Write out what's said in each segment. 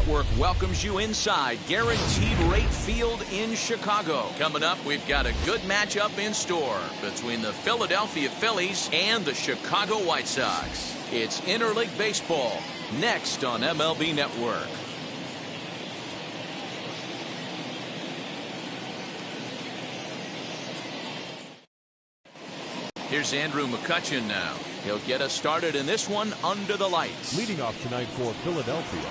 Network welcomes you inside Guaranteed Rate Field in Chicago. Coming up, we've got a good matchup in store between the Philadelphia Phillies and the Chicago White Sox. It's Interleague Baseball, next on MLB Network. Here's Andrew McCutchen now. He'll get us started in this one under the lights. Leading off tonight for Philadelphia,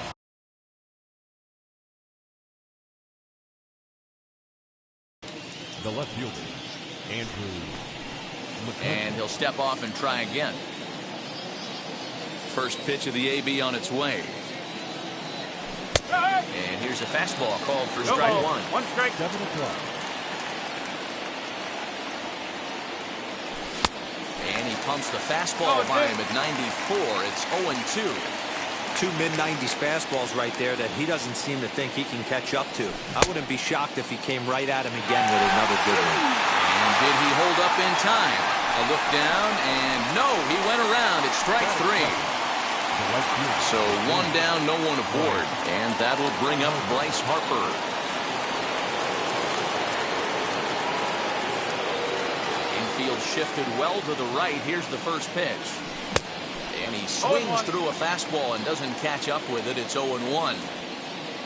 the left fielder, Andrew McCutchen. And he'll step off and try again. First pitch of the AB on its way. And here's a fastball called for strike one. One strike. 7 o'clock. And he pumps the fastball by him at 94. It's 0-2. Two mid-90s fastballs right there that he doesn't seem to think he can catch up to. I wouldn't be shocked if he came right at him again with another good one. And did he hold up in time? A look down, and no, he went around. It's strike three. So one down, no one aboard. And that'll bring up Bryce Harper. Infield shifted well to the right. Here's the first pitch. And he swings through a fastball and doesn't catch up with it. It's 0-1.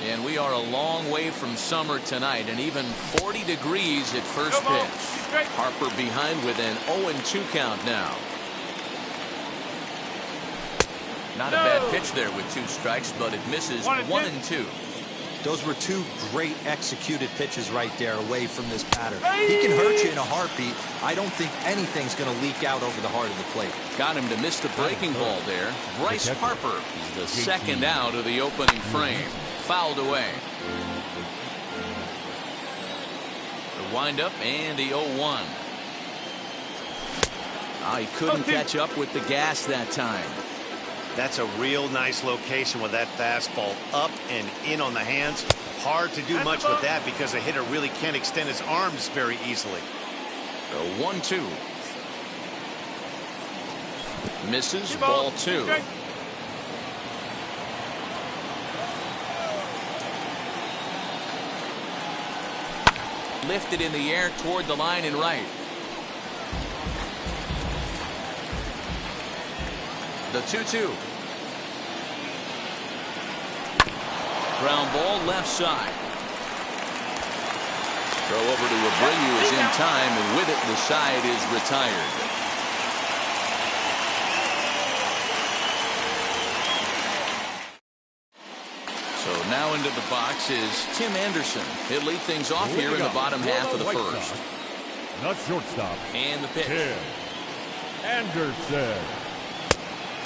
And we are a long way from summer tonight, and even 40 degrees at first pitch. Harper behind with an 0-2 count now. Not a bad pitch there with 2 strikes, but it misses 1-2. Those were 2 great executed pitches right there away from this batter. He can hurt you in a heartbeat. I don't think anything's going to leak out over the heart of the plate. Got him to miss the breaking ball there. Bryce Harper is the second out of the opening frame. Fouled away. The windup and the 0-1. He couldn't catch up with the gas that time. That's a real nice location with that fastball up and in on the hands. Hard to do much with that because a hitter really can't extend his arms very easily. The 1-2. Misses, ball 2. Lifted in the air toward the line and right. The 2-2. Ground ball left side. Throw over to Abreu is in time, and with it the side is retired. So now into the box is Tim Anderson. He'll lead things off here in the bottom half of the first. Not shortstop. And the pitch. Tim Anderson.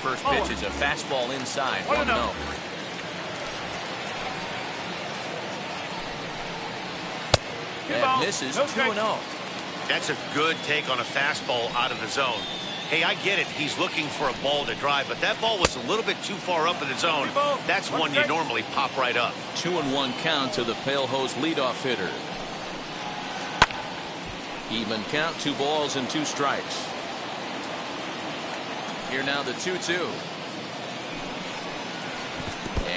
First pitch is a fastball inside. 1-0. That misses. 2-0. That's a good take on a fastball out of the zone. Hey, I get it. He's looking for a ball to drive, but that ball was a little bit too far up in the zone. That's one you normally pop right up. 2-1 count to the Pale Hose leadoff hitter. Even count, 2 balls and 2 strikes. Here now the 2-2.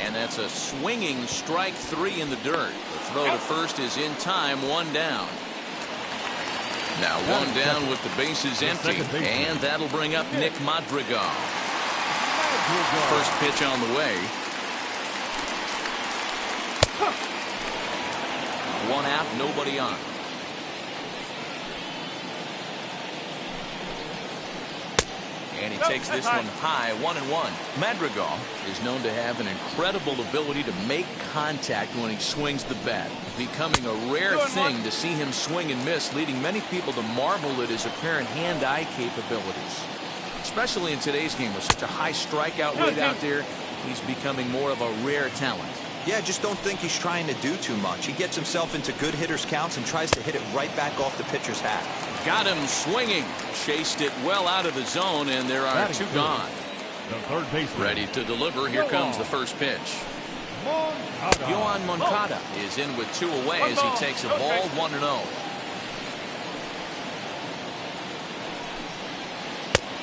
And that's a swinging strike 3 in the dirt. The throw to first is in time, 1 down. Now 1 down with the bases empty. And that'll bring up Nick Madrigal. First pitch on the way. 1 out, nobody on. And he takes this one high, 1-1. Madrigal is known to have an incredible ability to make contact when he swings the bat, becoming a rare thing to see him swing and miss, leading many people to marvel at his apparent hand-eye capabilities. Especially in today's game with such a high strikeout rate out there, he's becoming more of a rare talent. Yeah, just don't think he's trying to do too much. He gets himself into good hitters' counts and tries to hit it right back off the pitcher's hat. Got him swinging. Chased it well out of the zone, and there are 2 gone. The third baseman. Ready to deliver. Here comes the first pitch. Yohan Moncada is in with 2 away as he takes a ball, 1-0.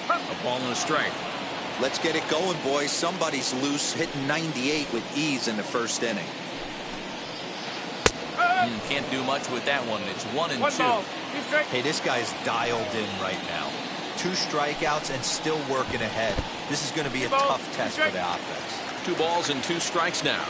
A ball and a strike. Let's get it going, boys. Somebody's loose, hitting 98 with ease in the first inning. Can't do much with that one. It's 1-2. Hey, this guy's dialed in right now. 2 strikeouts and still working ahead. This is going to be a tough test for the offense. 2 balls and 2 strikes now.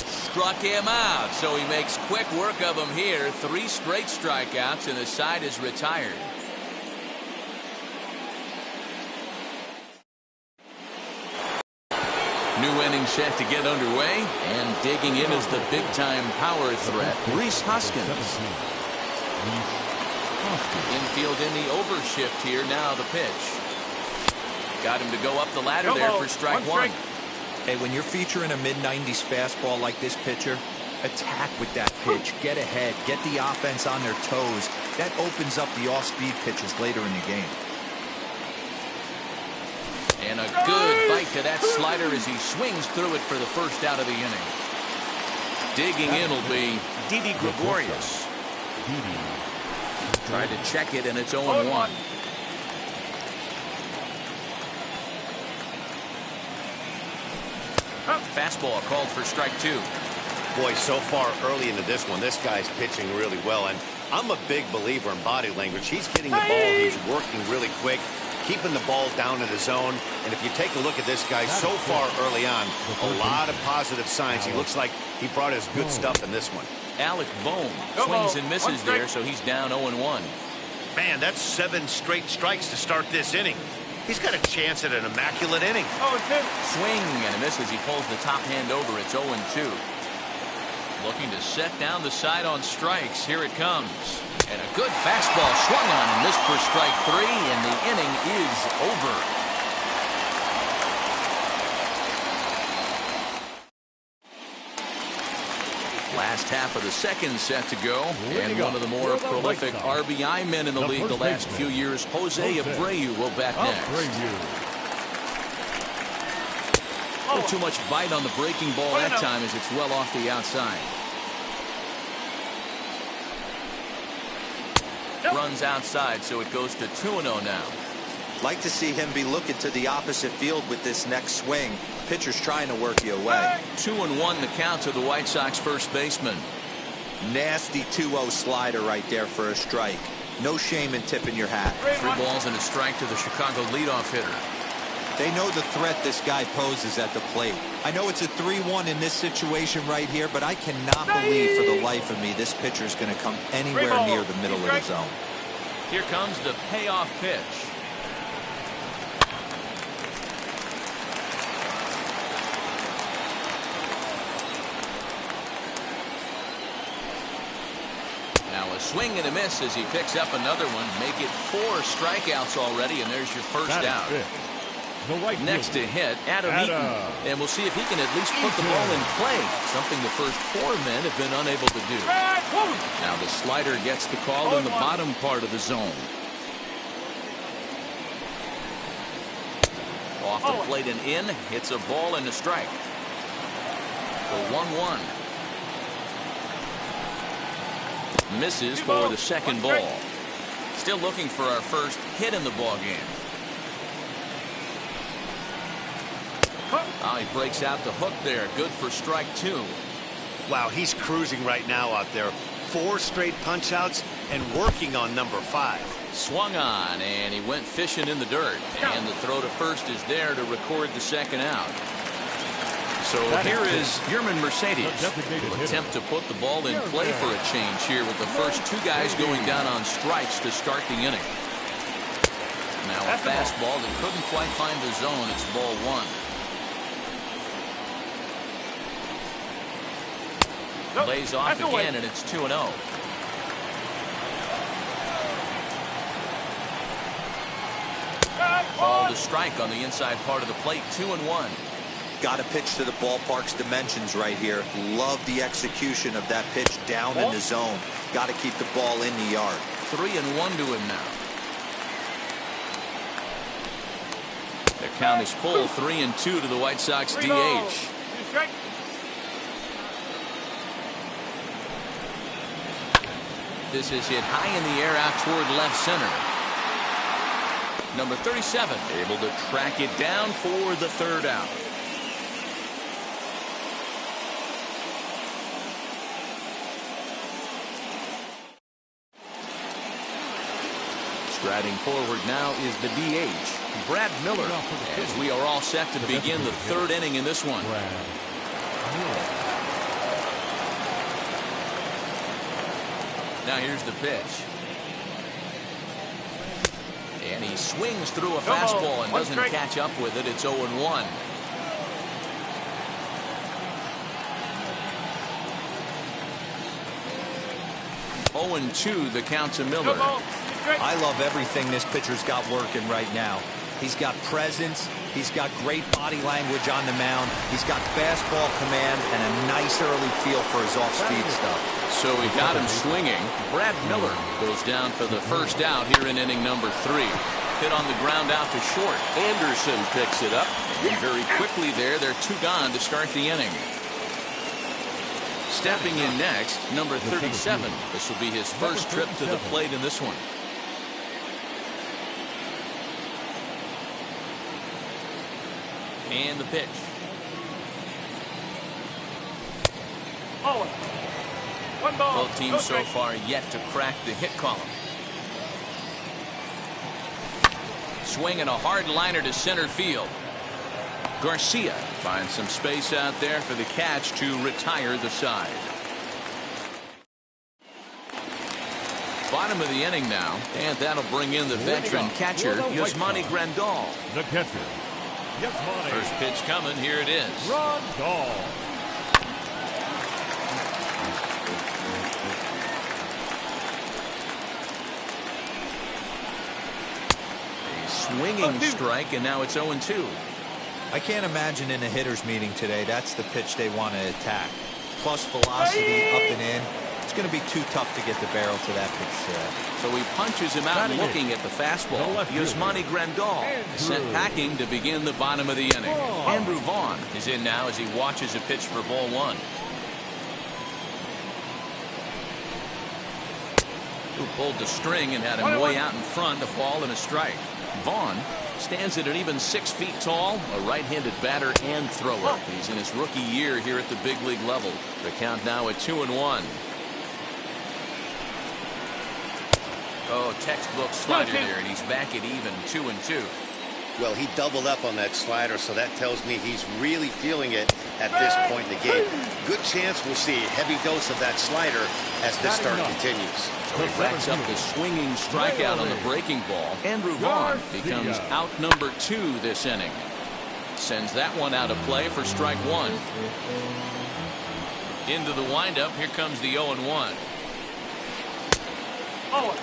Struck him out, so he makes quick work of him here. 3 straight strikeouts, and the side is retired. New inning set to get underway, and digging in is the big-time power threat, Rhys Hoskins. Infield in the overshift here. Now the pitch. Got him to go up the ladder there for strike 1. Hey, when you're featuring a mid-90s fastball like this pitcher, attack with that pitch. Get ahead. Get the offense on their toes. That opens up the off-speed pitches later in the game. And a good bite to that slider as he swings through it for the first out of the inning. Digging in will be Didi Gregorius. Tried to check it, and it's 0-1. Fastball called for strike 2. Boy, so far early into this one, this guy's pitching really well, and I'm a big believer in body language. He's getting the ball, he's working really quick, keeping the ball down in the zone, and if you take a look at this guy so far early on, a lot of positive signs. He looks like he brought his good stuff in this one. Alec Bohm swings and misses there, so he's down 0-1. Man, that's 7 straight strikes to start this inning. He's got a chance at an immaculate inning. Swing and a miss as he pulls the top hand over. It's 0-2. Looking to set down the side on strikes. Here it comes. And a good fastball swung on and missed for strike 3, and the inning is over. Last half of the second set to go, and one of the more prolific RBI men in the league the last few years, Jose Abreu, will bat next. A little too much bite on the breaking ball that time as it's well off the outside. Runs outside, so it goes to 2-0 now. Like to see him be looking to the opposite field with this next swing. Pitcher's trying to work you away. 2-1 the count to the White Sox first baseman. Nasty 2-0 slider right there for a strike. No shame in tipping your hat. 3 balls and a strike to the Chicago leadoff hitter. They know the threat this guy poses at the plate. I know it's a 3-1 in this situation right here, but I cannot believe for the life of me this pitcher is going to come anywhere near the middle of the zone. Here comes the payoff pitch. Now a swing and a miss as he picks up another one. Make it 4 strikeouts already, and there's your first out. Next to hit, Adam Eaton. And we'll see if he can at least put the ball in play, something the first 4 men have been unable to do. Now the slider gets the call in the bottom part of the zone. Off the plate and in, hits a ball and a strike. The 1-1. Misses for the second ball. Still looking for our first hit in the ball game. Oh, he breaks out the hook there. Good for strike 2. Wow, he's cruising right now out there. 4 straight punch outs and working on number 5. Swung on, and he went fishing in the dirt. And the throw to first is there to record the second out. So here is Yerman Mercedes will attempt to put the ball in play for a change here with the first 2 guys going down on strikes to start the inning. Now a fastball that couldn't quite find the zone. It's ball 1. Lays off again, and it's 2-0. Ball to strike on the inside part of the plate. 2-1. Got to pitch to the ballpark's dimensions right here. Love the execution of that pitch down in the zone. Got to keep the ball in the yard. 3-1 to him now. The count is full. 3-2 to the White Sox DH. This is hit high in the air out toward left center. Number 37 able to track it down for the third out. Striding forward now is the DH, Brad Miller, as we are all set to begin the third inning in this one. Now here's the pitch. And he swings through a fastball and doesn't catch up with it. It's 0-1. Oh and 2 the count to Miller. I love everything this pitcher's got working right now. He's got presence. He's got great body language on the mound. He's got fastball command and a nice early feel for his off-speed stuff. So he got him swinging. Brad Miller goes down for the first out here in inning number 3. Hit on the ground out to short. Anderson picks it up. And very quickly there, they're 2 gone to start the inning. Stepping in next, number 37. This will be his first trip to the plate in this one. And the pitch. Oh, 1 ball. Both teams so far yet to crack the hit column. Swinging a hard liner to center field. Garcia finds some space out there for the catch to retire the side. Bottom of the inning now, and that'll bring in the veteran catcher, Yasmani Grandal. The catcher, Yasmani. First pitch coming, here it is. Grandal. A swinging strike, and now it's 0-2. I can't imagine in a hitter's meeting today that's the pitch they want to attack. Plus velocity up and in. It's going to be too tough to get the barrel to that pitch. So he punches him out looking at the fastball. Yasmani Grandal sent packing to begin the bottom of the inning. Andrew Vaughn is in now as he watches a pitch for ball 1. Who pulled the string and had him way out in front, a ball and a strike. Vaughn stands at an even 6 feet tall, a right-handed batter and thrower. He's in his rookie year here at the big league level. The count now at 2-1. Oh, textbook slider there, and he's back at even 2-2. Well, he doubled up on that slider, so that tells me he's really feeling it at this point in the game. Good chance we'll see a heavy dose of that slider as this start continues. So he racks up the swinging strikeout on the breaking ball. Andrew Vaughn becomes out number 2 this inning. Sends that one out of play for strike 1. Into the windup, here comes the 0-1. Oh,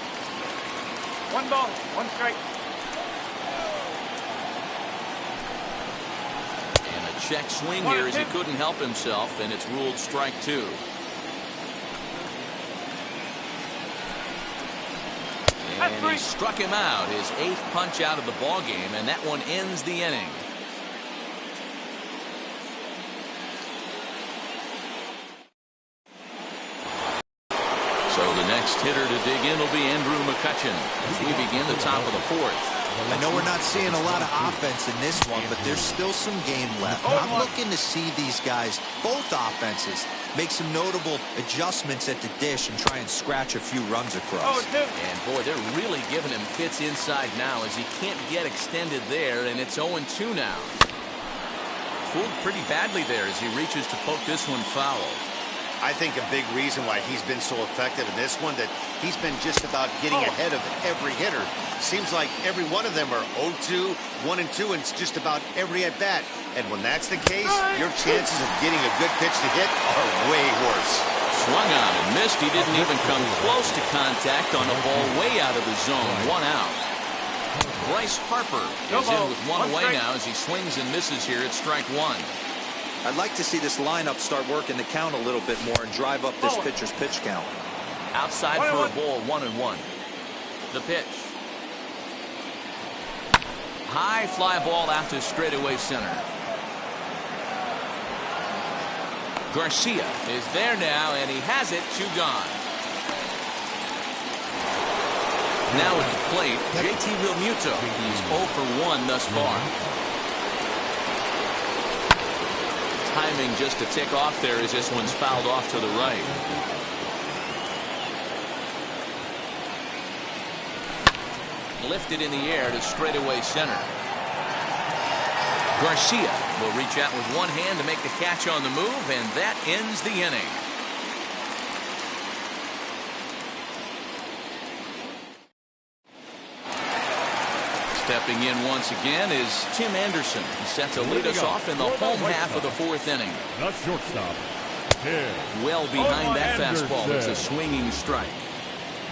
1 ball, 1 strike. And a check swing here as he couldn't help himself, and it's ruled strike 2. And he struck him out, his 8th punch out of the ball game, and that one ends the inning. So the next hitter to dig in will be Andrew McCutchen as we begin the top of the 4th. I know we're not seeing a lot of offense in this one, but there's still some game left. I'm looking to see these guys, both offenses, make some notable adjustments at the dish and try and scratch a few runs across. And boy, they're really giving him fits inside now as he can't get extended there, and it's 0-2 now. Fooled pretty badly there as he reaches to poke this one foul. I think a big reason why he's been so effective in this one, that he's been just about getting ahead of every hitter. Seems like every one of them are 0-2, 1-2, and it's just about every at-bat. And when that's the case, your chances of getting a good pitch to hit are way worse. Swung on and missed. He didn't even come close to contact on a ball way out of the zone. 1 out. Bryce Harper is in with 1 away now as he swings and misses here at strike 1. I'd like to see this lineup start working the count a little bit more and drive up this pitcher's pitch count. Outside for a ball, 1-1. The pitch. High fly ball out to straightaway center. Garcia is there now, and he has it, 2 gone. Now at the plate, JT Realmuto. He's 0 for 1 thus far. Timing just to tick off there as this one's fouled off to the right. Lifted in the air to straightaway center. Garcia will reach out with one hand to make the catch on the move, and that ends the inning. Stepping in once again is Tim Anderson. He's set to lead us off in the home half of the 4th inning. The shortstop, Tim. Well behind that fastball. It's a swinging strike.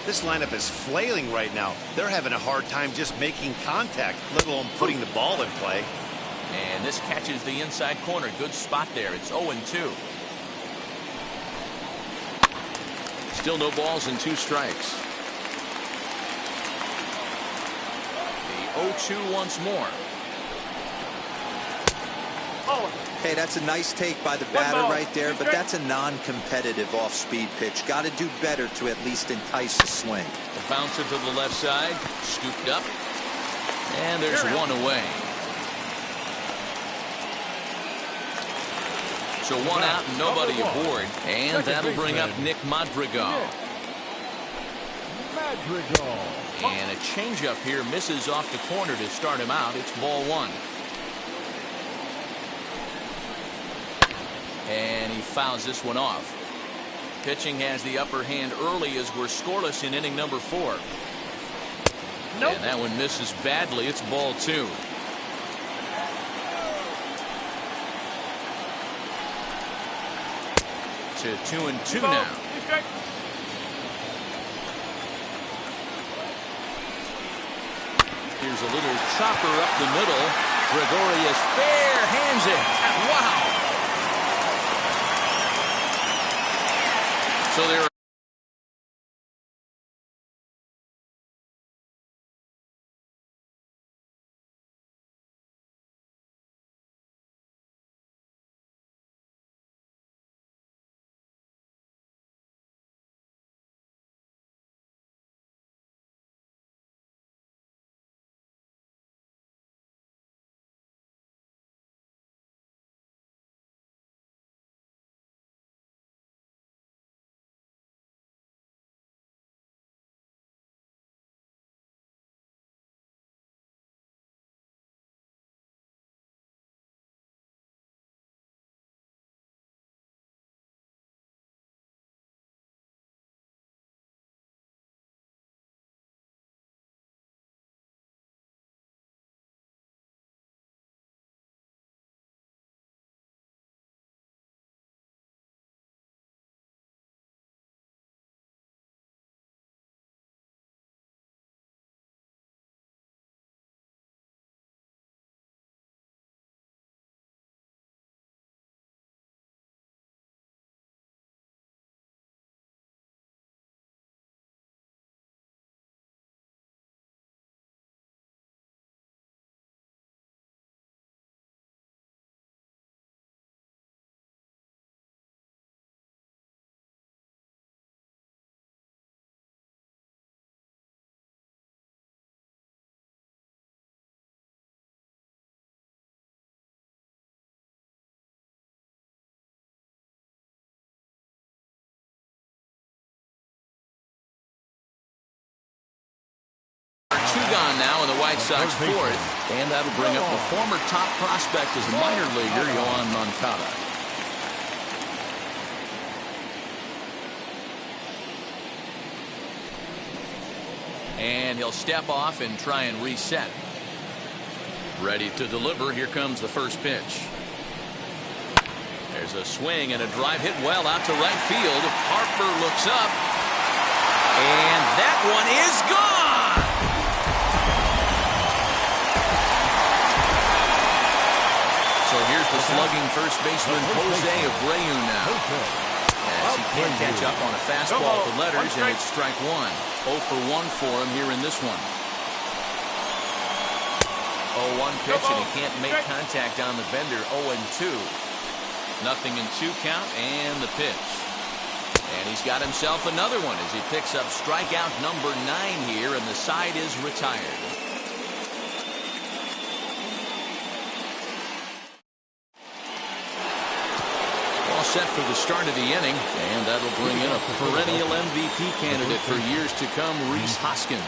This lineup is flailing right now. They're having a hard time just making contact, let alone putting the ball in play. And this catches the inside corner. Good spot there. It's 0-2. Still no balls and 2 strikes. The 0-2 once more. Hey, that's a nice take by the batter right there, but that's a non-competitive off-speed pitch. Got to do better to at least entice a swing. The bouncer to the left side, scooped up, and there's one away. So 1 out and nobody aboard, and that'll bring up Nick Madrigal. And a changeup here misses off the corner to start him out. It's ball 1. And he fouls this one off. Pitching has the upper hand early as we're scoreless in inning number 4. Nope. And that one misses badly. It's ball 2. To 2-2 now. Here's a little chopper up the middle. Gregorius bare hands it. Wow. So there. Two gone now in the White Sox 4th, and that'll bring up the former top prospect as a minor leaguer, Yohan Moncada. And he'll step off and try and reset. Ready to deliver. Here comes the first pitch. There's a swing and a drive hit well out to right field. Harper looks up, and that one is gone. So here's the slugging first baseman Jose Abreu now. As he can't catch up on a fastball to letters, and it's strike 1. 0 for 1 for him here in this one. 0-1 pitch, and he can't make contact on the bender. 0-2. Nothing in 2 count, and the pitch. And he's got himself another one as he picks up strikeout number 9 here, and the side is retired. All set for the start of the inning, and that'll bring in a perennial MVP candidate for years to come, Rhys Hoskins.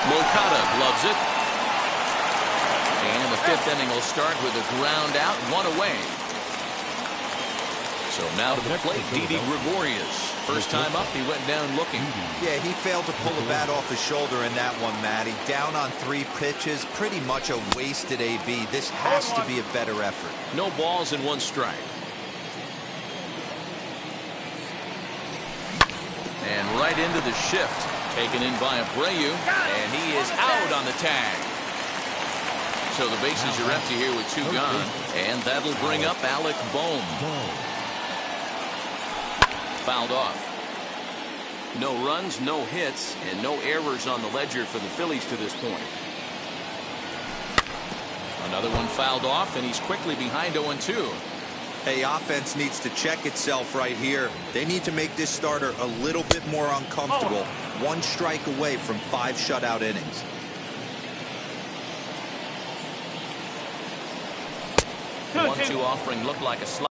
Moncada gloves it. And the 5th inning will start with a ground out, 1 away. So now to the plate, Didi Gregorius. First time up, he went down looking. Yeah, he failed to pull the bat off his shoulder in that one, Matty. Down on 3 pitches, pretty much a wasted AB. This has to be a better effort. No balls and 1 strike. And right into the shift. Taken in by Abreu, and he is out on the tag. So the bases are empty here with 2 gone, and that'll bring up Alec Bohm. Fouled off. No runs, no hits, and no errors on the ledger for the Phillies to this point. Another one fouled off, and he's quickly behind 0-2. Hey, offense needs to check itself right here. They need to make this starter a little bit more uncomfortable. 1 strike away from 5 shutout innings. The 1-2 offering looked like a slide.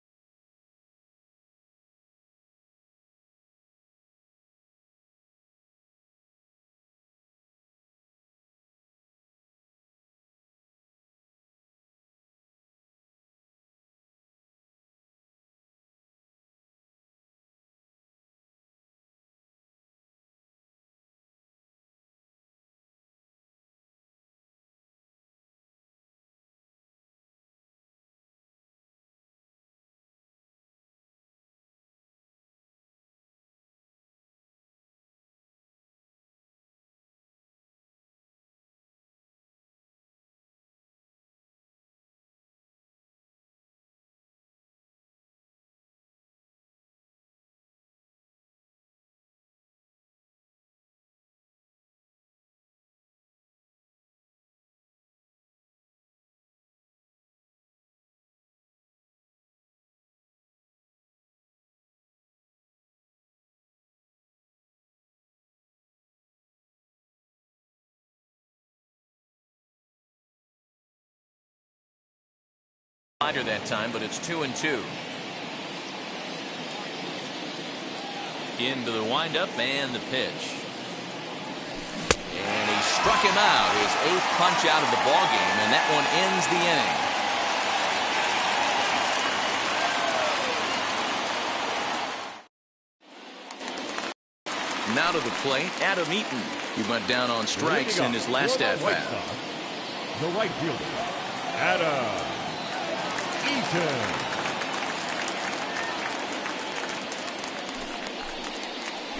That time, but it's 2-2. Into the windup and the pitch. And he struck him out, his 8th punch out of the ball game, and that one ends the inning. Now to the plate, Adam Eaton. He went down on strikes in his last at-bat. The right fielder, Adam Eaton.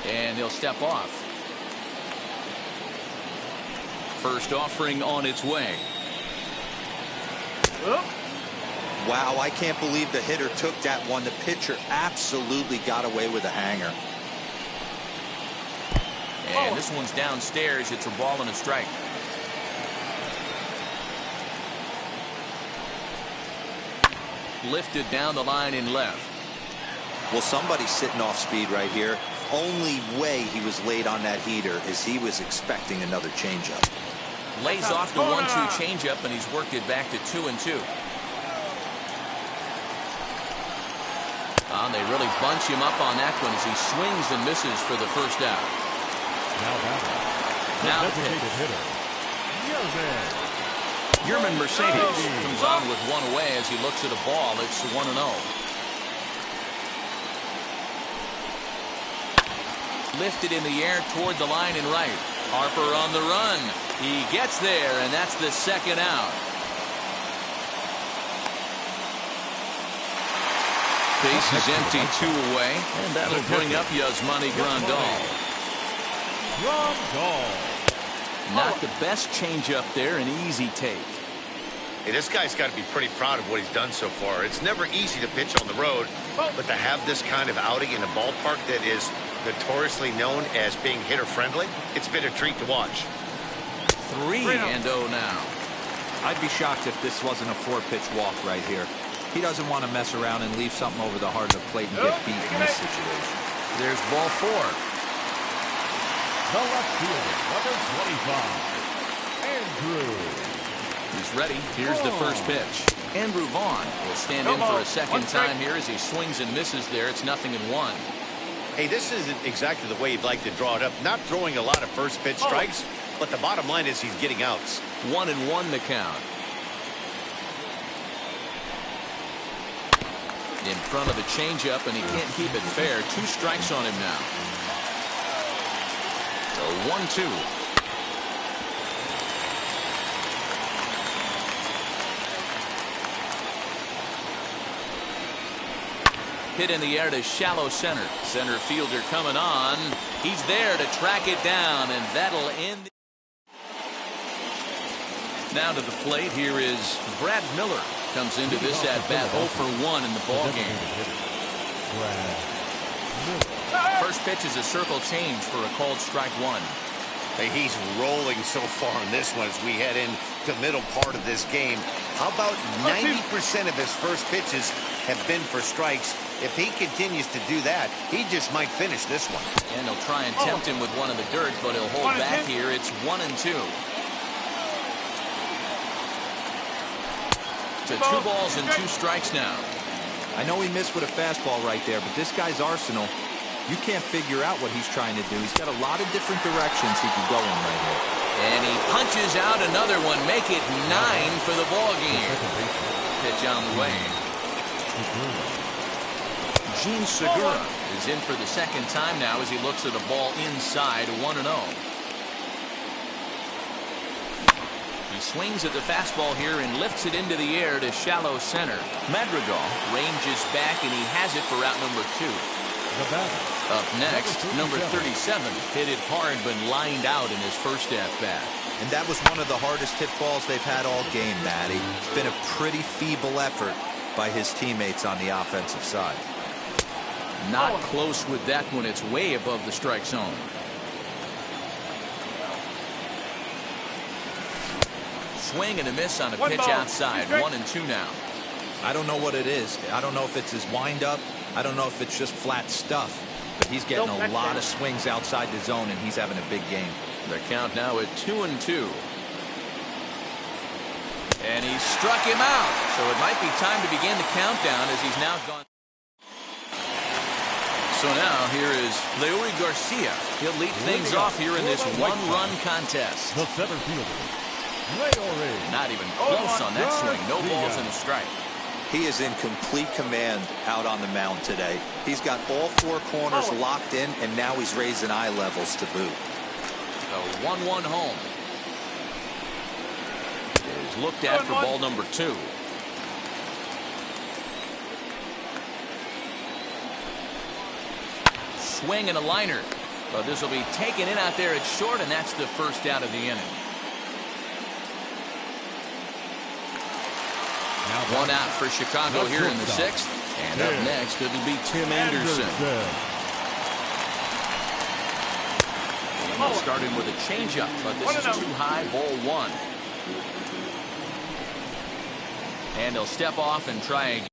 And he'll step off. First offering on its way. Wow, I can't believe the hitter took that one. The pitcher absolutely got away with a hanger. And this one's downstairs. It's a ball and a strike. Lifted down the line in left. Well, somebody's sitting off speed right here. Only way he was late on that heater is he was expecting another changeup. Lays off the 1-2 changeup, and he's worked it back to 2-2. They really bunch him up on that one as he swings and misses for the first out. Now the hitter, Yerman Mercedes comes on with 1 away as he looks at a ball. It's 1-0. Lifted in the air toward the line and right. Harper on the run. He gets there, and that's the second out. Base is empty, 2 away, and that'll bring up Yasmani Grandal. Not the best changeup there, an easy take. Hey, this guy's got to be pretty proud of what he's done so far. It's never easy to pitch on the road, but to have this kind of outing in a ballpark that is notoriously known as being hitter-friendly, it's been a treat to watch. 3-0 now. I'd be shocked if this wasn't a 4-pitch walk right here. He doesn't want to mess around and leave something over the heart of the plate and get beat in this situation. There's ball 4. The left fielder, number 25, Andrew. He's ready. Here's the first pitch. Andrew Vaughn will stand in for a second time here as he swings and misses there. It's 0-1. Hey, this isn't exactly the way you'd like to draw it up. Not throwing a lot of first pitch strikes, but the bottom line is he's getting outs. 1-1 the count. In front of the changeup, and he can't keep it fair. 2 strikes on him now. So 1-2. Hit in the air to shallow center. Center fielder coming on. He's there to track it down, and that'll end. Now to the plate, here is Brad Miller. Comes into this at-bat 0 for 1 in the ballgame. First pitch is a circle change for a called strike 1. Hey, he's rolling so far in this one as we head into the middle part of this game. How about 90% of his first pitches have been for strikes? If he continues to do that, he just might finish this one. And he'll try and tempt him with one in the dirt, but he'll hold back here. It's 1-2. To 2 balls and 2 strikes now. I know he missed with a fastball right there, but this guy's arsenal, you can't figure out what he's trying to do. He's got a lot of different directions he could go in right here. And he punches out another one. Make it 9 for the ball game. Pitch on the way. Gene Segura is in for the second time now as he looks at a ball inside 1-0. He swings at the fastball here and lifts it into the air to shallow center. Madrigal ranges back, and he has it for out number 2. Up next, number 37 hit it hard but lined out in his first at-bat. And that was one of the hardest hit balls they've had all game, Matty. It's been a pretty feeble effort by his teammates on the offensive side. Not close with that one. It's way above the strike zone. Swing and a miss on a pitch outside. 1-2 now. I don't know what it is. I don't know if it's his windup. I don't know if it's just flat stuff. But he's getting a lot of swings outside the zone, and he's having a big game. The count now at 2-2. And he struck him out. So it might be time to begin the countdown as he's now gone. So now here is Leury Garcia. He'll lead things off here in this one-run contest. The center fielder, not even close on that swing. No balls and a strike. He is in complete command out on the mound today. He's got all 4 corners locked in, and now he's raising eye levels to boot. A 1-1 home. Is looked at for ball number 2. Swing and a liner. But this will be taken in out there at short, and that's the first out of the inning. One out for Chicago here in the 6th. And up next, it'll be Tim Anderson. Starting with a changeup, but this is too high, ball 1. And he'll step off and try again.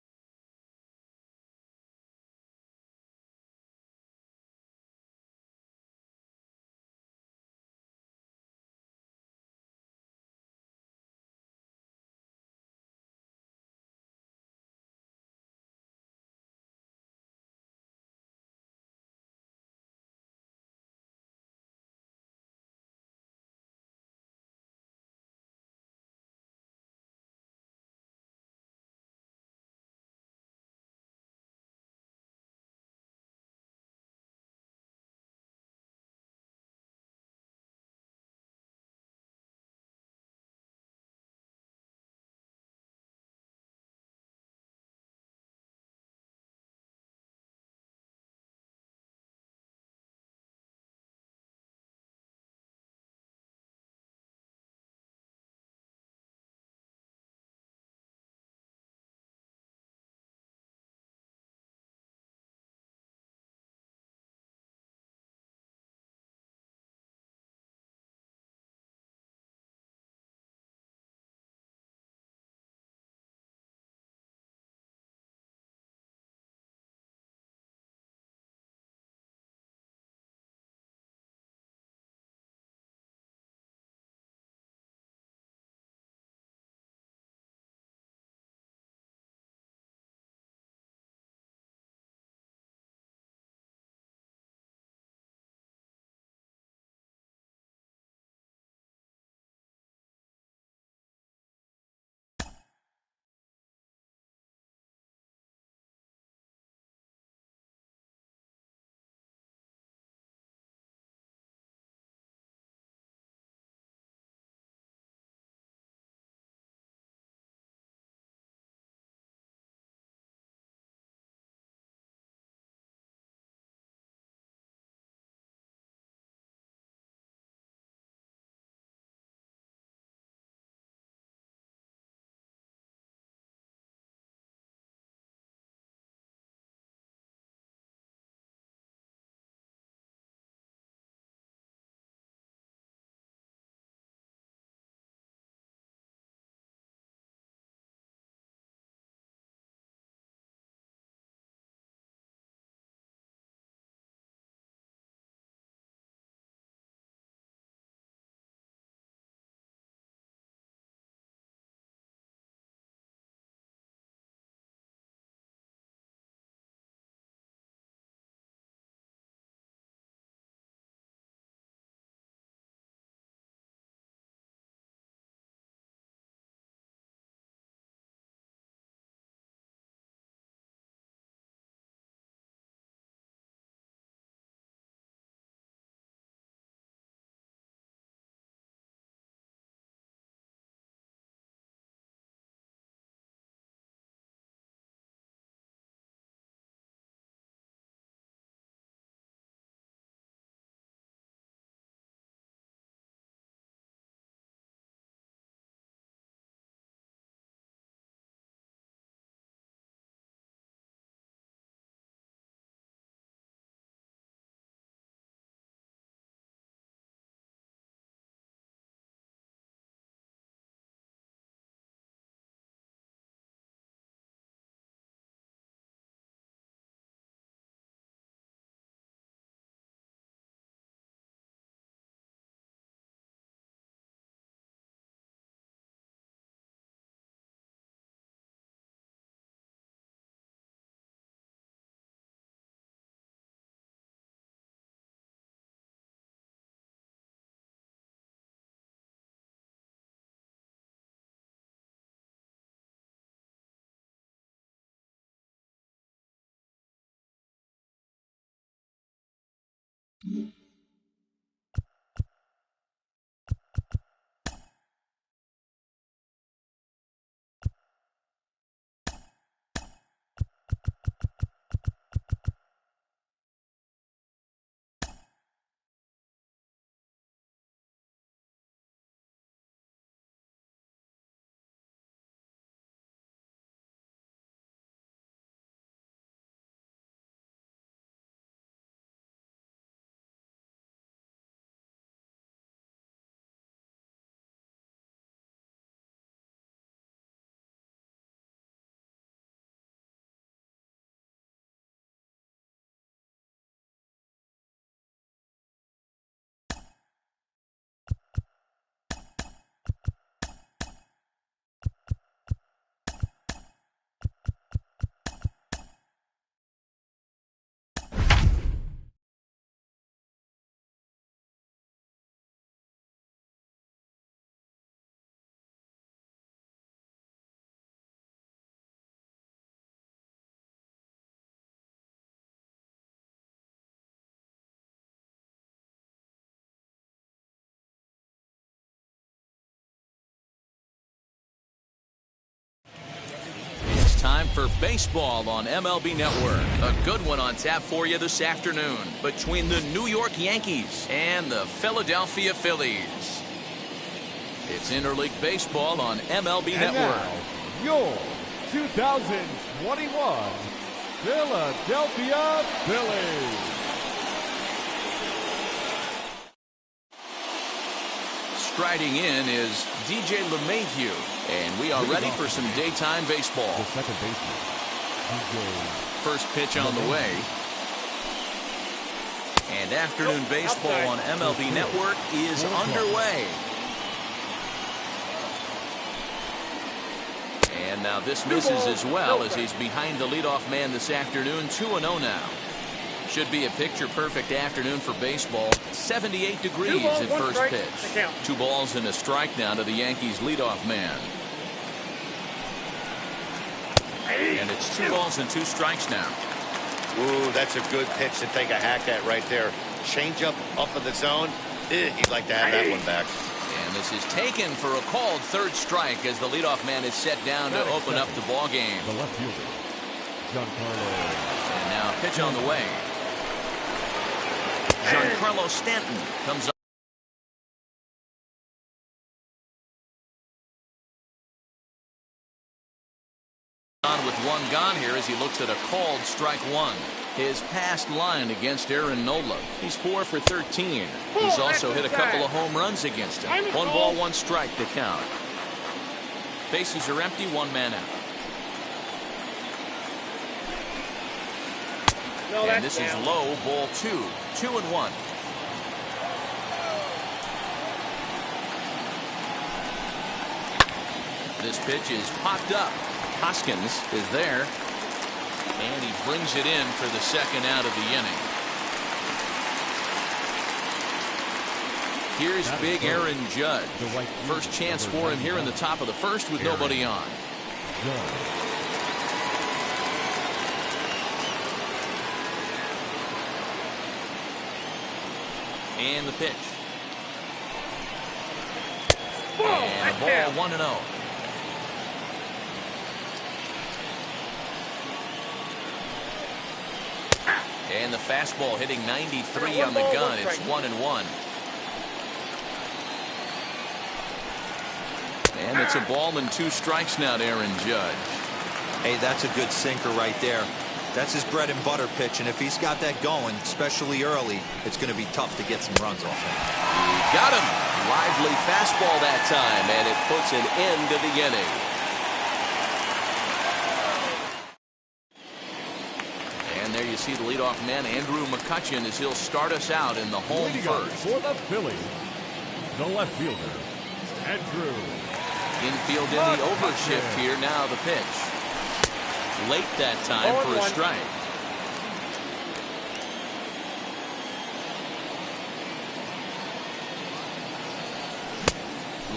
Time for baseball on MLB Network. A good one on tap for you this afternoon between the New York Yankees and the Philadelphia Phillies. It's interleague baseball on MLB And Network. now, your 2021 Philadelphia Phillies. Striding in is DJ LeMahieu, and we are ready for some daytime baseball. The second baseman, DJ. First pitch on the way. And afternoon baseball on MLB Network is underway. And now this misses as well as he's behind the leadoff man this afternoon. 2-0 now. Should be a picture-perfect afternoon for baseball. 78 degrees at first pitch. 2 balls and a strike now to the Yankees leadoff man. And it's 2 balls and 2 strikes now. Ooh, that's a good pitch to take a hack at right there. Change up in the zone. He'd like to have that one back. And this is taken for a called third strike as the leadoff man is set down to open up the ball game. The left fielder, Giancarlo. And now pitch on the way. Giancarlo Stanton comes up. On with 1 gone here as he looks at a called strike 1. His past line against Aaron Nola. He's 4 for 13. He's also hit a couple of home runs against him. 1 ball, 1 strike to count. Bases are empty, 1 man out. And this is low, ball 2. 2-1. This pitch is popped up. Hoskins is there. And he brings it in for the second out of the inning. Here's big Aaron Judge. First chance for him here in the top of the first with nobody on. And the pitch. And a ball 1-0. And the fastball hitting 93 on the gun. It's 1-1. And it's a ball and 2 strikes now to Aaron Judge. Hey, that's a good sinker right there. That's his bread and butter pitch, and if he's got that going, especially early, it's going to be tough to get some runs off him. He got him. Lively fastball that time, and it puts an end to the inning. And there you see the leadoff man, Andrew McCutchen, as he'll start us out in the home first. For the Phillies, the left fielder, Andrew. Infield in the overshift here. Now the pitch. Late that time for a strike.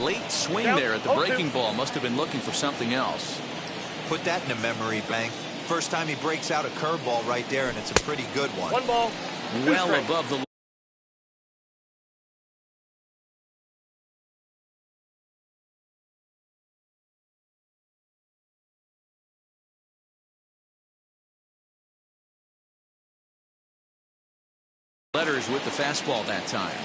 Late swing there at the breaking ball. Must have been looking for something else. Put that in a memory bank. First time he breaks out a curveball right there, and it's a pretty good one. 1 ball. Well above the Letters with the fastball that time.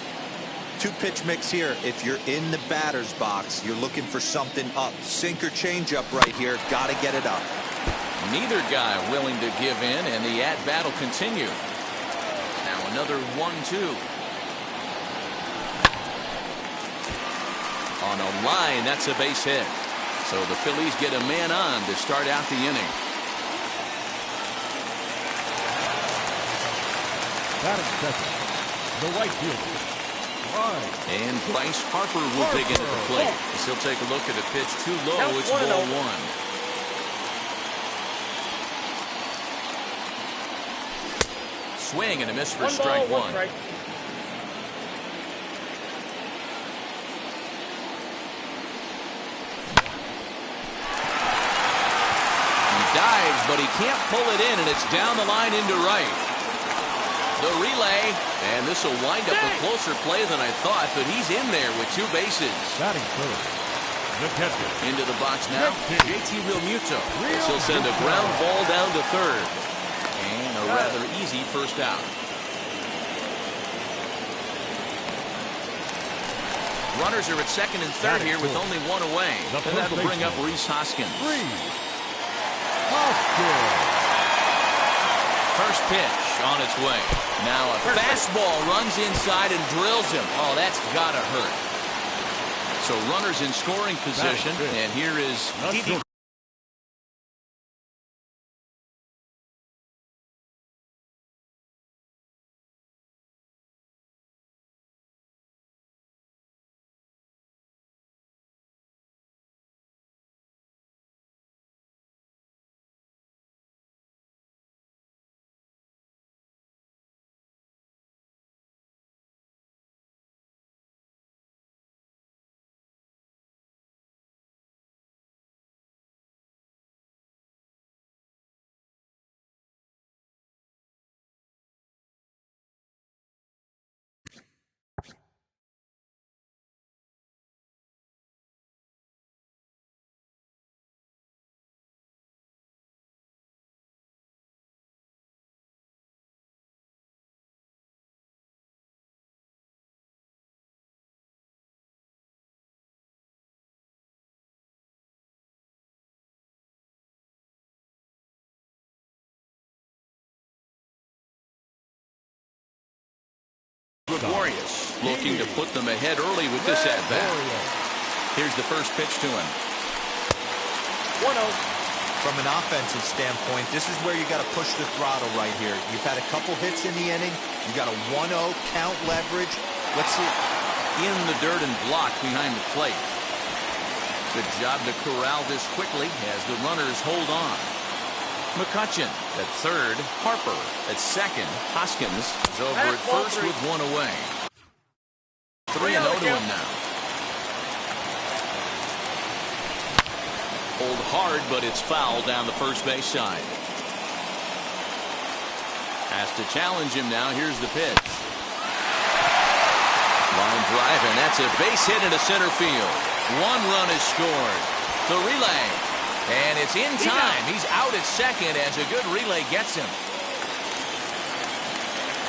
Two-pitch mix here. If you're in the batter's box, you're looking for something up. Sink or change up right here. Got to get it up. Neither guy willing to give in, and the at-bat will continue. Now another 1-2. On a line, that's a base hit. So the Phillies get a man on to start out the inning. Batting second, the right fielder, and Bryce Harper will dig into the plate. As he'll take a look at a pitch too low. It's ball one. Swing and a miss for strike one. He dives, but he can't pull it in, and it's down the line into right. The relay, and this will wind up a closer play than I thought, but he's in there with two bases. batting third, the catcher. Into the box now, JT Realmuto. He'll send a ground ball down to third. And a rather easy first out. Runners are at second and third here with only one away. And that'll bring up Rhys Hoskins. First pitch on its way. Now a fastball runs inside and drills him. Oh, that's gotta hurt. So runners in scoring position, and here is Didi. Gregorius looking to put them ahead early with this at-bat. Here's the first pitch to him. 1-0. From an offensive standpoint, this is where you got to push the throttle right here. You've had a couple hits in the inning. You got a 1-0 count leverage. Let's see. In the dirt and blocked behind the plate. Good job to corral this quickly as the runners hold on. McCutchen at third, Harper at second. Hoskins is over at first with one away. 3-0 to him now. Hold hard, but it's foul down the first base side. Has to challenge him now. Here's the pitch. Line drive, and that's a base hit into center field. One run is scored. The relay. And it's in time. He's out at second as a good relay gets him.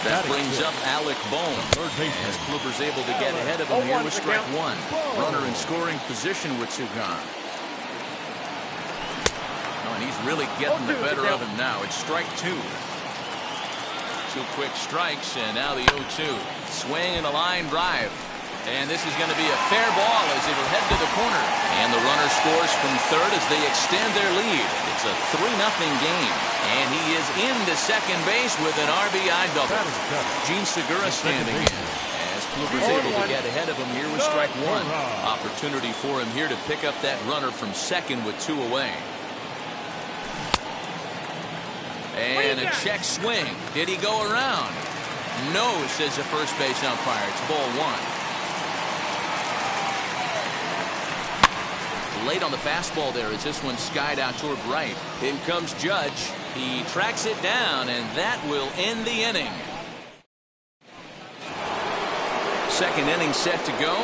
That brings up Alec Bohm as Kluber's able to get ahead of him here with strike one. Runner in scoring position with two gone. Oh, and he's really getting the better of him now. It's strike two. Two quick strikes, and now the 0-2. Swing and a line drive. And this is going to be a fair ball as it'll head to the corner. And the runner scores from third as they extend their lead. It's a 3-0 game. And he is into second base with an RBI double. Gene Segura standing in as Kluber's able to get ahead of him here with strike one. Opportunity for him here to pick up that runner from second with two away. And a check swing. Did he go around? No, says the first base umpire. It's ball one. Late on the fastball there as this one skied out toward right. In comes Judge. He tracks it down, and that will end the inning. Second inning set to go.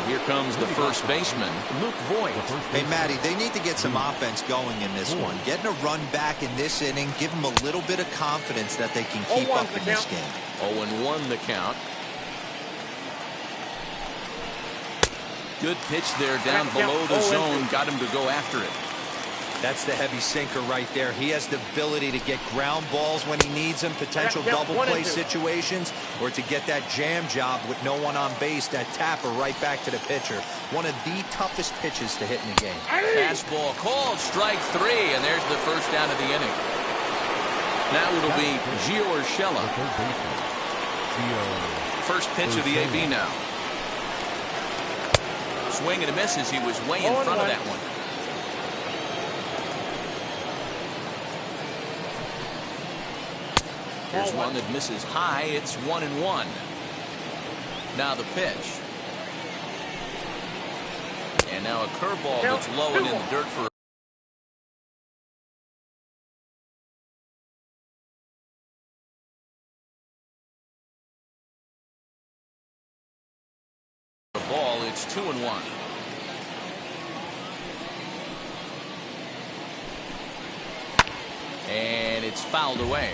And here comes the first baseman, Luke Voigt. Hey, Matty, they need to get some offense going in this one. Getting a run back in this inning, give them a little bit of confidence that they can keep up in this game. 0-1 the count. Good pitch there down below the zone. Got him to go after it. That's the heavy sinker right there. He has the ability to get ground balls when he needs them, potential double play situations, or to get that jam job with no one on base, that tapper right back to the pitcher. One of the toughest pitches to hit in the game. Fastball called, strike 3, and there's the first out of the inning. Now it'll be Gio Urshela. First pitch of the AB now. Swing and a miss as he was way in front of that one. Here's one that misses high. It's 1-1. Now the pitch. And now a curveball that's low and in the dirt for a ball. It's 2-1. And it's fouled away.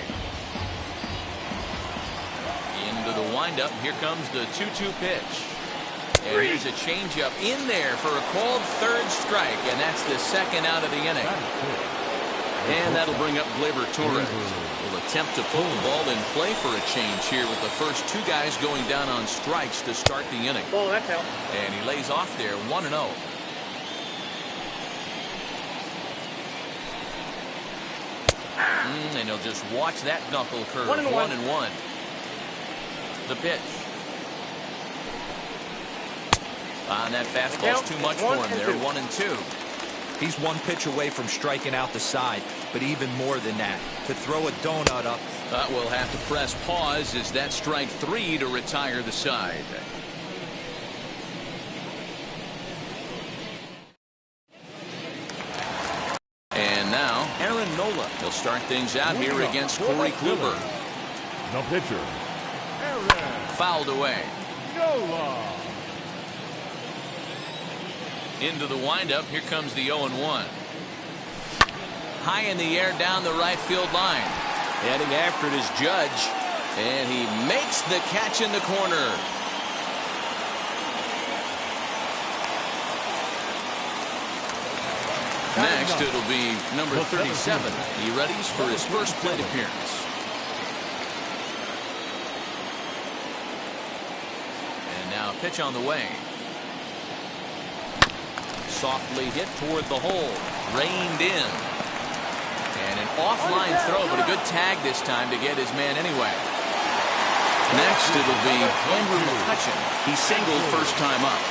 Into the windup. Here comes the 2-2 pitch. And here's a changeup in there for a called third strike, and that's the second out of the inning. And that'll bring up Gleyber Torres. Will attempt to put the ball in play for a change here with the first two guys going down on strikes to start the inning. And he lays off there, 1-0. And he'll just watch that knuckle curve. 1-1. The pitch. And that fastball's too much for him there. 1-2. He's one pitch away from striking out the side, but even more than that, to throw a donut up. We'll have to press pause as that strike 3 to retire the side. And now Aaron Nola. He'll start things out here against Corey Kluber. The pitcher, Fouled away. Nola. Into the windup. Here comes the 0-1. High in the air down the right field line. Heading after it is Judge. And he makes the catch in the corner. Next, it'll be number 37. He readies for his first plate appearance. And now a pitch on the way. Softly hit toward the hole. Reined in. And an offline throw, but a good tag this time to get his man anyway. Next, it'll be Andrew McCutchen. He singled first time up.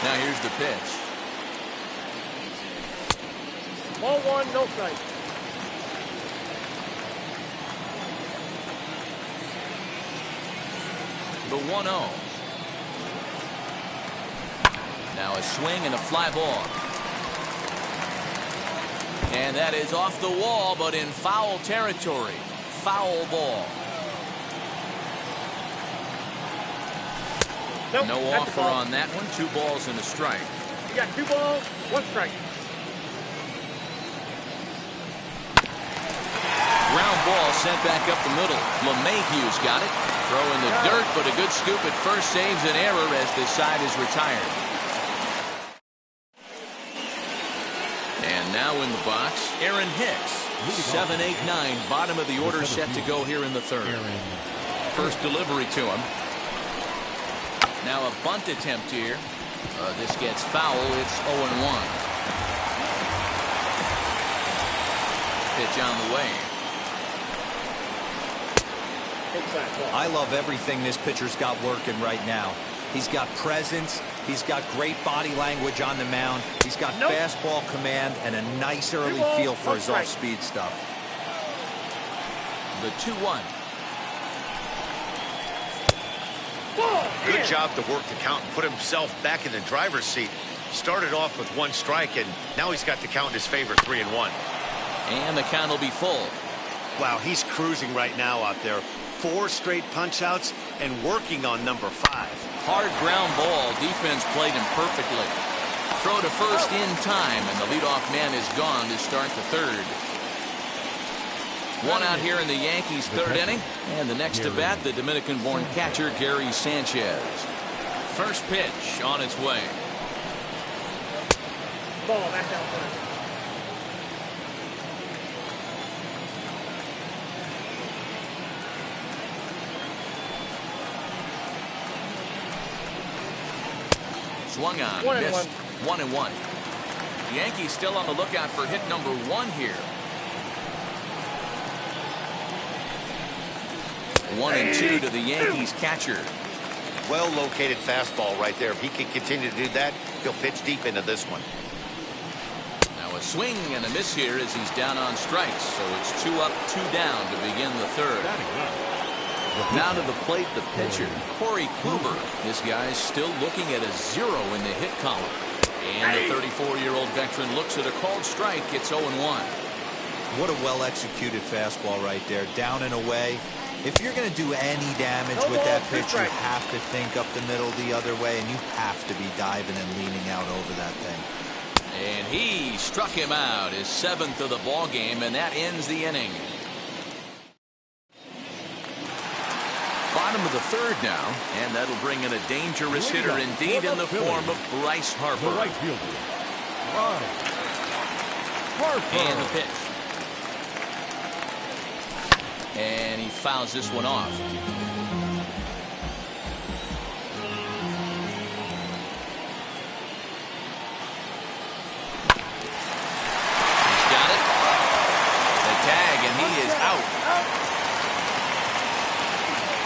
Now here's the pitch. Ball 1, no strike. The 1-0. Now a swing and a fly ball. And that is off the wall, but in foul territory. Foul ball. Nope, No offer on that one. 2 balls and a strike. You got 2 balls, 1 strike. Ground ball sent back up the middle. LeMahieu's got it. Throw in the dirt, but a good scoop at first saves an error as the side is retired. And now in the box, Aaron Hicks. 7, 8, 9. Bottom of the order set to go here in the third. First delivery to him. Now a bunt attempt here. This gets foul. It's 0-1. Pitch on the way. I love everything this pitcher's got working right now. He's got presence. He's got great body language on the mound. He's got fastball command and a nice early feel for his off-speed stuff. The 2-1. Good job to work the count and put himself back in the driver's seat. Started off with 1 strike, and now he's got the count in his favor, 3-1. And the count will be full. Wow, he's cruising right now out there. 4 straight punch-outs and working on number 5. Hard ground ball. Defense played him perfectly. Throw to first in time, and the leadoff man is gone to start the third. One out here in the Yankees' third inning. And the next to bat, the Dominican-born catcher, Gary Sanchez. First pitch on its way. Ball back down front. Swung on, missed. 1-1. The Yankees still on the lookout for hit number 1 here. 1-2 to the Yankees catcher. Well located fastball right there. If he can continue to do that, he'll pitch deep into this one. Now a swing and a miss here as he's down on strikes. So it's 2 up, 2 down to begin the third. Now to the plate, the pitcher, Corey Kluber. This guy's still looking at a 0 in the hit column. And the 34-year-old veteran looks at a called strike. It's 0-1. What a well-executed fastball right there. Down and away. If you're going to do any damage with that pitch, you have to think up the middle the other way, and you have to be diving and leaning out over that thing. And he struck him out, his 7th of the ball game, and that ends the inning. Bottom of the third now, and that'll bring in a dangerous hitter indeed in the form of Bryce Harper. The right fielder, Harper. And the pitch. And he fouls this one off. He's got it. The tag, and he is out.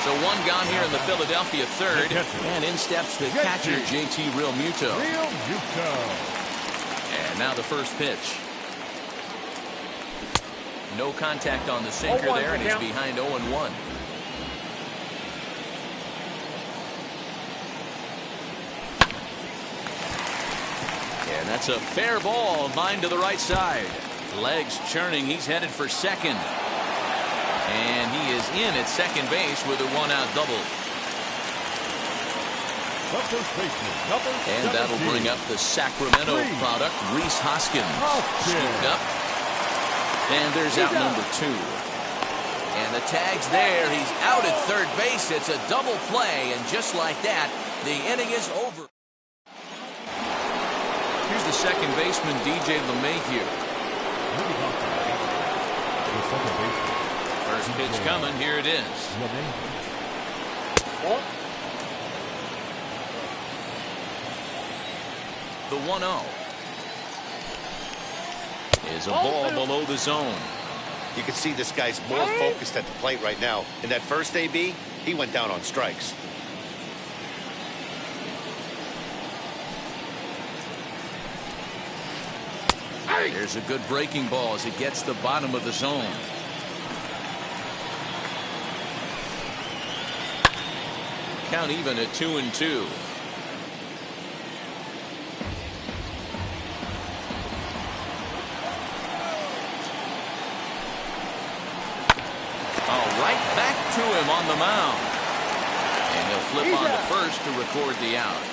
So one gone here in the Philadelphia third. And in steps the catcher, JT Realmuto. And now the first pitch. No contact on the sinker there, and he's behind 0-1. And that's a fair ball, line to the right side. Legs churning, he's headed for second. And he is in at second base with a 1-out double. And that'll bring up the Sacramento product, Rhys Hoskins. Scooped up. And there's out number 2. And the tag's there. He's out at third base. It's a double play. And just like that, the inning is over. Here's the second baseman, DJ LeMahieu. First pitch coming. Here it is. The 1-0. Is a ball below the zone. You can see this guy's more focused at the plate right now. In that first AB, he went down on strikes. There's a good breaking ball as it gets the bottom of the zone. Count even at 2-2. Right back to him on the mound. And he'll flip on to first to record the out.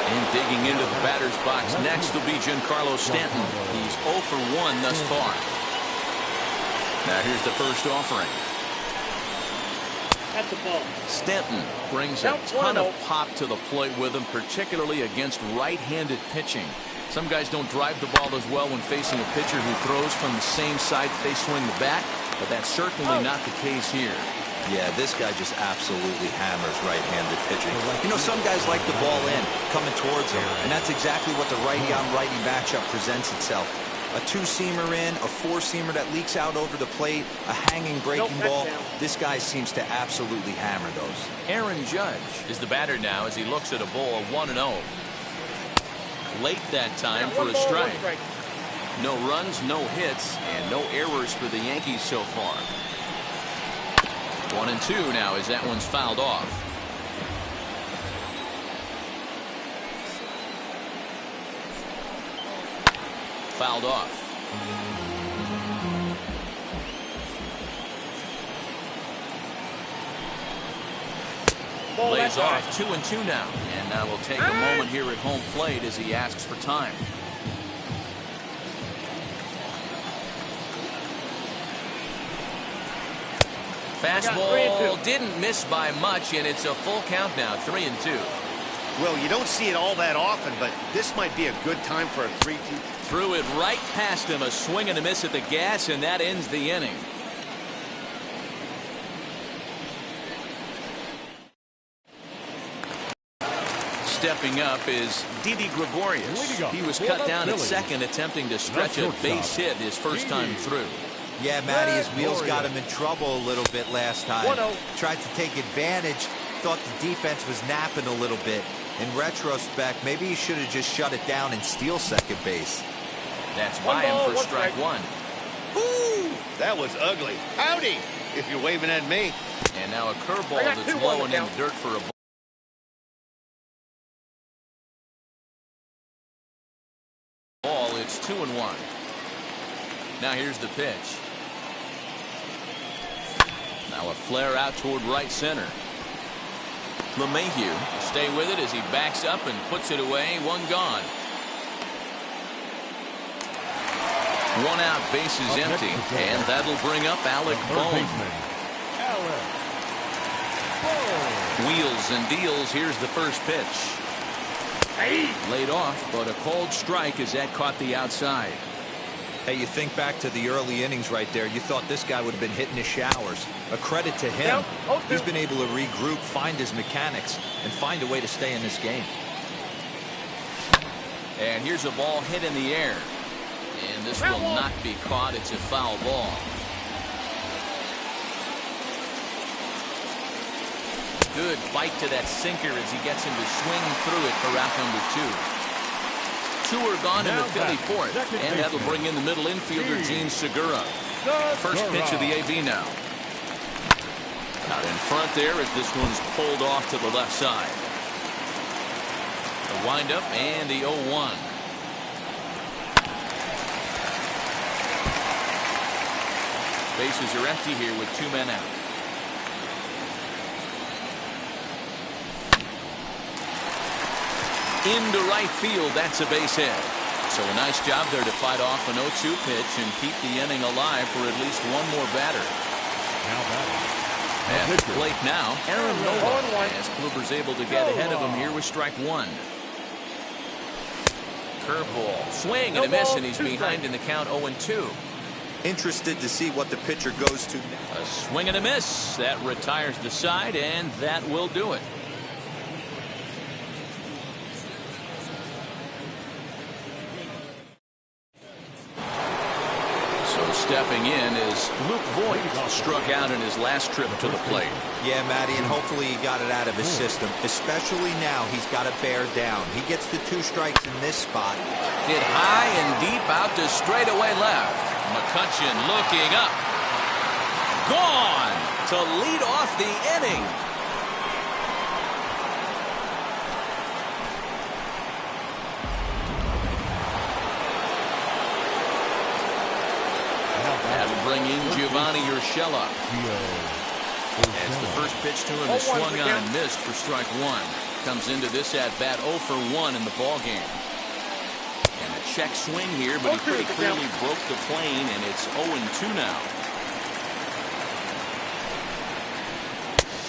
And digging into the batter's box next will be Giancarlo Stanton. He's 0 for 1 thus far. Now here's the first offering. That's the ball. Stanton brings a ton of pop to the plate with him, particularly against right-handed pitching. Some guys don't drive the ball as well when facing a pitcher who throws from the same side they swing the bat, but that's certainly not the case here. Yeah, this guy just absolutely hammers right-handed pitching. You know, some guys like the ball in, coming towards him, and that's exactly what the righty-on-righty matchup presents itself. A 2-seamer in, a 4-seamer that leaks out over the plate, a hanging breaking ball. This guy seems to absolutely hammer those. Aaron Judge is the batter now as he looks at a ball 1-0. Late that time for a strike. No runs, no hits, and no errors for the Yankees so far. 1-2 now as that one's fouled off. Fouled off. Lays off. 2-2 now. And now we'll take a moment here at home plate as he asks for time. Fastball didn't miss by much, and it's a full count now, 3-2. Well, you don't see it all that often, but this might be a good time for a 3-2. Threw it right past him, a swing and a miss at the gas, and that ends the inning. Stepping up is Didi Gregorius. He was cut down at second, attempting to stretch a base hit his first time through. Yeah, Matty, his wheels got him in trouble a little bit last time. Tried to take advantage, thought the defense was napping a little bit. In retrospect, maybe he should have just shut it down and steal second base. That's by him for strike one. Woo! That was ugly. Howdy, if you're waving at me. And now a curveball that's low and in the dirt for a ball. It's 2-1. Now here's the pitch. Now a flare out toward right center. LeMahieu will stay with it as he backs up and puts it away. One gone. One out, bases empty, and that'll bring up Alec Bohm. Wheels and deals. Here's the first pitch. Laid off, but a called strike as that caught the outside. Hey, you think back to the early innings right there. You thought this guy would have been hitting his showers. A credit to him. He's been able to regroup, find his mechanics, and find a way to stay in this game. And here's a ball hit in the air. And this will not be caught. It's a foul ball. Good bite to that sinker as he gets him to swing through it for out number 2. 2 are gone in the Philly fourth, and that'll bring in the middle infielder, Gene Segura. First pitch of the AB now. Out in front there as this one's pulled off to the left side. The windup and the 0-1. Bases are empty here with 2 men out. Into right field, that's a base hit. So a nice job there to fight off an 0-2 pitch and keep the inning alive for at least one more batter. At the plate now, Aaron Nola, as Kluber's able to get ahead of him here with strike one. Curveball, swing and a miss, and he's behind in the count 0-2. Interested to see what the pitcher goes to next. A swing and a miss. That retires the side, and that will do it. Stepping in is Luke Voigt, struck out in his last trip to the plate. Yeah, Matty, and hopefully he got it out of his system. Especially now, he's got to bear down. He gets the 2 strikes in this spot. Hit high and deep out to straightaway left. McCutcheon looking up. Gone to lead off the inning. Bring in Giovanni Urshela. As the first pitch to him is swung on and missed for strike one. Comes into this at bat 0 for 1 in the ball game. And a check swing here, but he pretty clearly broke the plane, and it's 0-2 now.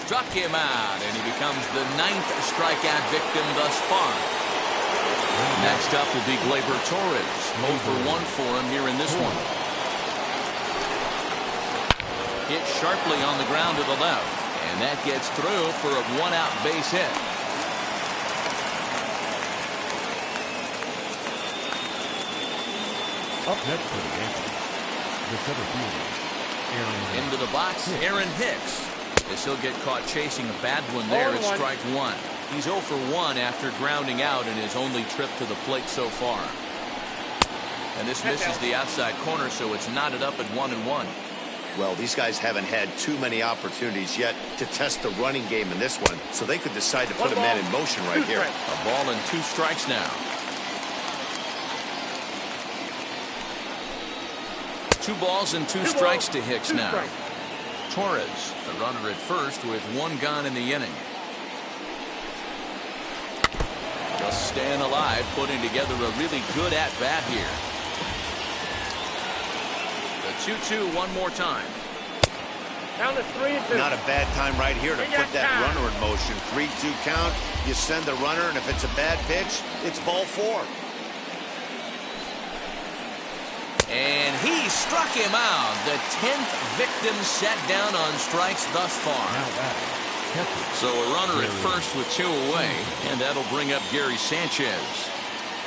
Struck him out, and he becomes the 9th strikeout victim thus far. Next up will be Gleyber Torres. 0 for 1 for him here in this one. Hit sharply on the ground to the left, and that gets through for a 1-out base hit. Up next for the Yankees, the center fielder, into the box, Aaron Hicks. As he'll get caught chasing a bad one there at strike one. He's 0 for 1 after grounding out in his only trip to the plate so far. And this misses the outside corner, so it's knotted up at 1-1. Well, these guys haven't had too many opportunities yet to test the running game in this one, so they could decide to put a man in motion right here. A ball and 2 strikes now. 2 balls and 2 strikes to Hicks now. Torres, the runner at first with 1 gone in the inning. Just staying alive, putting together a really good at-bat here. The 2-2 one more time. Count is 3 and 2. Not a bad time right here to put that runner in motion. 3-2 count. You send the runner, and if it's a bad pitch, it's ball 4. And he struck him out. The 10th victim set down on strikes thus far. So a runner at first with 2 away, and that'll bring up Gary Sanchez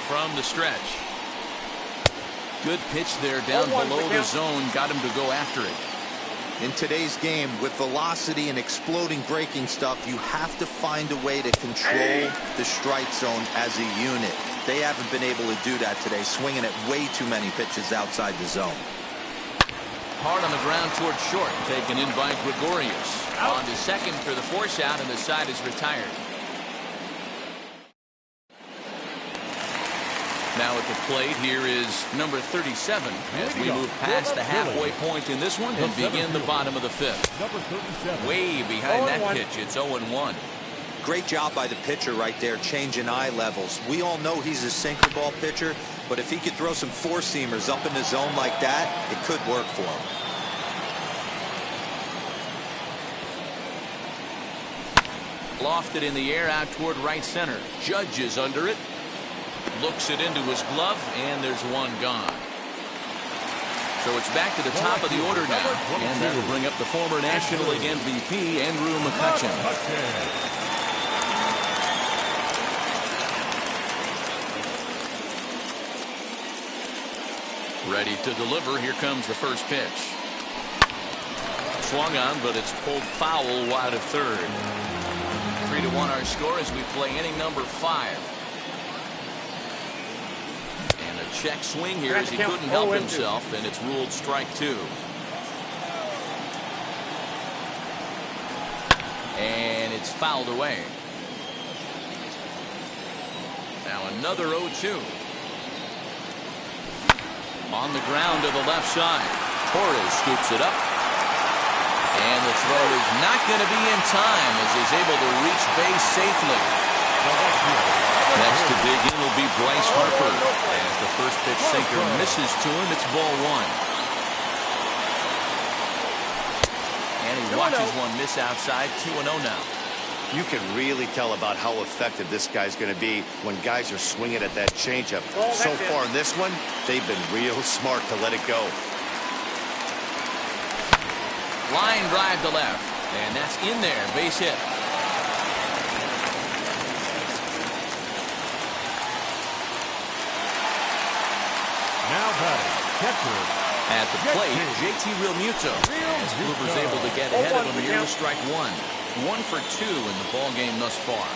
from the stretch. Good pitch there down below the zone. Got him to go after it. In today's game, with velocity and exploding breaking stuff, you have to find a way to control the strike zone as a unit. They haven't been able to do that today, swinging at way too many pitches outside the zone. Hard on the ground towards short. Taken in by Gregorius. On to second for the force out, and the side is retired. Now at the plate, here is number 37 as we move past the halfway point in this one and begin the bottom of the 5th. Way behind that pitch, it's 0-1. Great job by the pitcher right there, changing eye levels. We all know he's a sinker ball pitcher, but if he could throw some four-seamers up in the zone like that, it could work for him. Lofted in the air out toward right center. Judge is under it. Looks it into his glove, and there's one gone. So it's back to the top of the order now, and that will bring up the former National League MVP, Andrew McCutchen. Ready to deliver. Here comes the first pitch. Swung on, but it's pulled foul wide of third. 3-1 our score as we play inning number 5. And a check swing here as he couldn't help himself, and it's ruled strike 2. And it's fouled away. Now another 0-2. On the ground to the left side. Torres scoops it up. And the throw is not going to be in time as he's able to reach base safely. Next to dig in will be Bryce Harper. As the first pitch sinker misses to him, it's ball 1. And he watches one miss outside. 2-0 now. You can really tell about how effective this guy's going to be when guys are swinging at that changeup. So far in this one, they've been real smart to let it go. Line drive to left, and that's in there. Base hit. Now batting, catcher. At the plate, JT Realmuto. As Kluber's able to get ahead of him here with strike 1. 1 for 2 in the ball game thus far.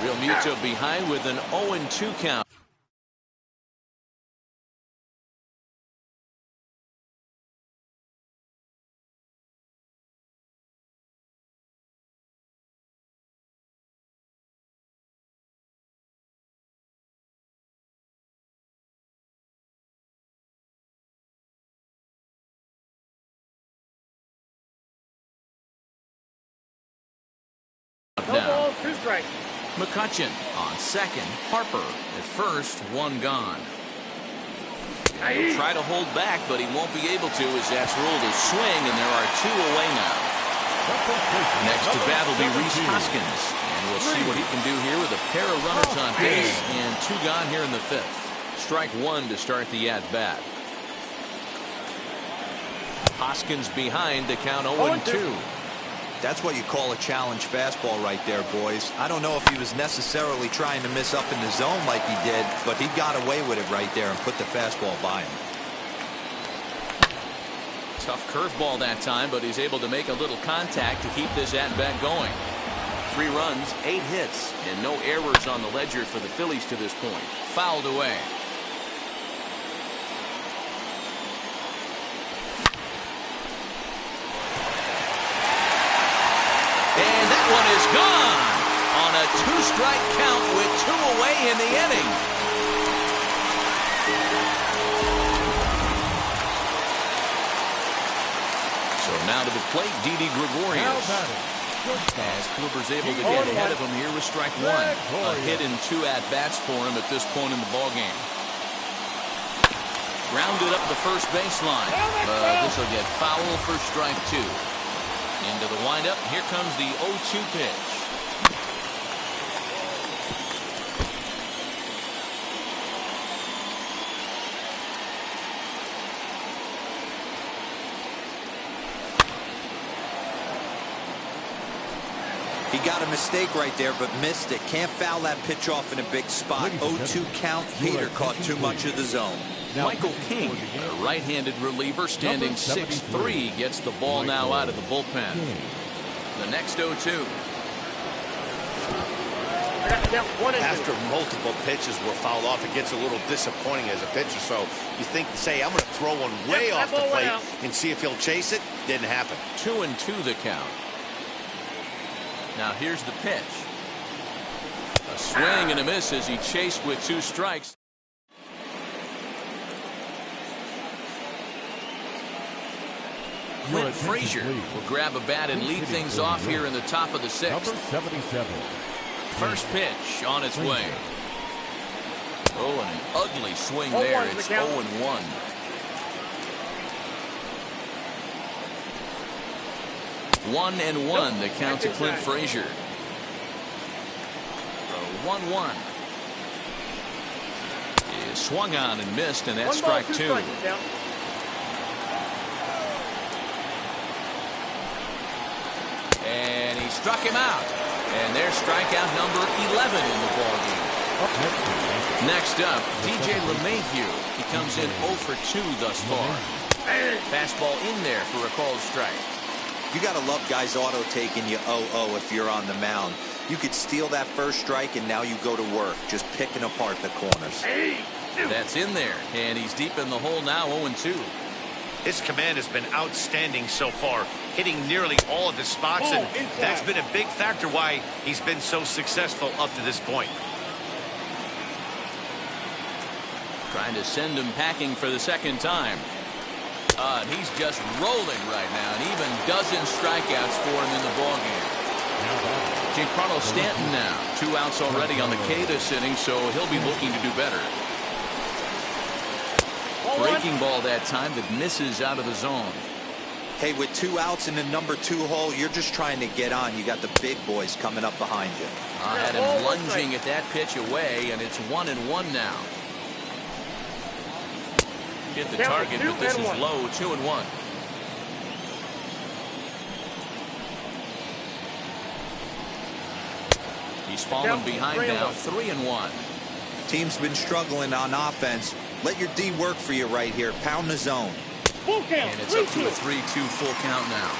Realmuto behind with an 0-2 count. Now. 2 strikes. McCutchen on second. Harper at first. 1 gone. He'll try to hold back, but he won't be able to as that's ruled a swing, and there are 2 away now. Next to bat will be Rhys Hoskins, and we'll see what he can do here with a pair of runners on base and 2 gone here in the 5th. Strike 1 to start the at-bat. Hoskins behind to count 0-2. That's what you call a challenge fastball right there, boys. I don't know if he was necessarily trying to miss up in the zone like he did, but he got away with it right there and put the fastball by him. Tough curveball that time, but he's able to make a little contact to keep this at-bat going. 3 runs, 8 hits, and no errors on the ledger for the Phillies to this point. Fouled away. And that one is gone on a 2-strike count with 2 away in the inning. So now to the plate, Didi Gregorius. As Kluber's able to get ahead of him here with strike 1. A hit in 2 at-bats for him at this point in the ballgame. Grounded up the first baseline. This will get foul for strike 2. Into the windup. Here comes the 0-2 pitch. He got a mistake right there, but missed it. Can't foul that pitch off in a big spot. 0-2 count. Peter caught too much of the zone. Michael King, a right-handed reliever standing 6'3", gets the ball now out of the bullpen. The next 0-2. After multiple pitches were fouled off, it gets a little disappointing as a pitcher. So you think, say, I'm going to throw one way off the plate and see if he'll chase it. Didn't happen. 2-2 the count. Now here's the pitch. A swing and a miss as he chased with 2 strikes. Clint Frazier will grab a bat and lead things off here in the top of the 6th. Number 77. First pitch on its way. Oh, and an ugly swing there. It's 0-1. One and one, the count to Clint Frazier. 1-1. Is swung on and missed, and that's strike 2. And he struck him out. And there's strikeout number 11 in the ballgame. Next up, DJ LeMahieu. He comes in 0 for 2 thus far. Fastball in there for a called strike. You got to love guys auto taking you 0-0 if you're on the mound. You could steal that first strike and now you go to work just picking apart the corners. That's in there, and he's deep in the hole now, 0-2. His command has been outstanding so far, hitting nearly all of his spots, and that's been a big factor why he's been so successful up to this point. Trying to send him packing for the second time. And he's just rolling right now, and even dozen strikeouts for him in the ballgame. Giancarlo Stanton now. 2 outs already on the K this inning, so he'll be looking to do better. Breaking ball that time that misses out of the zone. Hey, with 2 outs in the number 2 hole, you're just trying to get on. You got the big boys coming up behind you. Had him lunging at that pitch away, and it's 1-1 now. Hit the target, but this is low, 2-1. He's fallen behind now, 3-1. Team's been struggling on offense. Let your D work for you right here. Pound the zone. Full count. And it's up to a 3-2 full count now.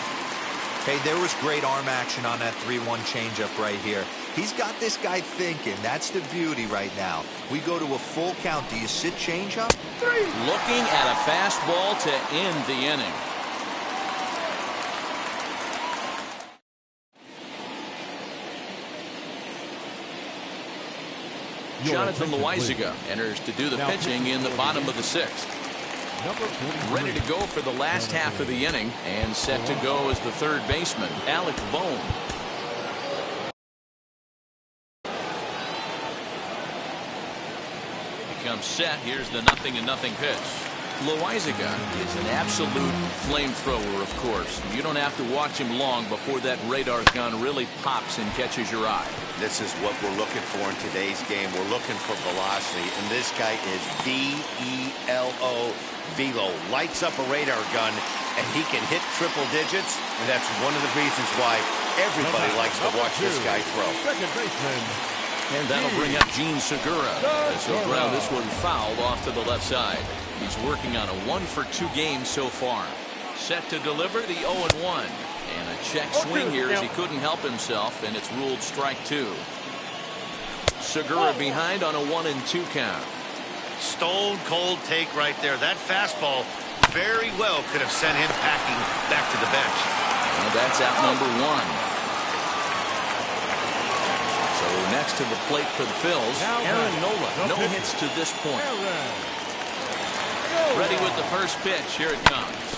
Hey, there was great arm action on that 3-1 changeup right here. He's got this guy thinking. That's the beauty right now. We go to a full count. Do you sit changeup? Looking at a fastball to end the inning. Jonathan Loaizaga enters to do the pitching in the bottom of the 6th. Ready to go for the last half of the inning and set to go as the third baseman, Alec Bohm. Becomes set. Here's the 0-0 pitch. Loaizaga is an absolute flamethrower, of course. You don't have to watch him long before that radar gun really pops and catches your eye. This is what we're looking for in today's game. We're looking for velocity, and this guy is V-E-L-O, velo. Lights up a radar gun, and he can hit triple digits, and that's one of the reasons why everybody likes to watch this guy throw. Second baseman. And that'll bring up Gene Segura. As he'll ground this one fouled off to the left side. He's working on a 1-for-2 game so far. Set to deliver the 0-1. And a check swing here as he couldn't help himself, and it's ruled strike 2. Segura behind on a 1-2 count. Stone cold take right there. That fastball very well could have sent him packing back to the bench. And that's out number 1. So next to the plate for the Phils, Aaron Nola. No hits to this point. Ready with the first pitch. Here it comes.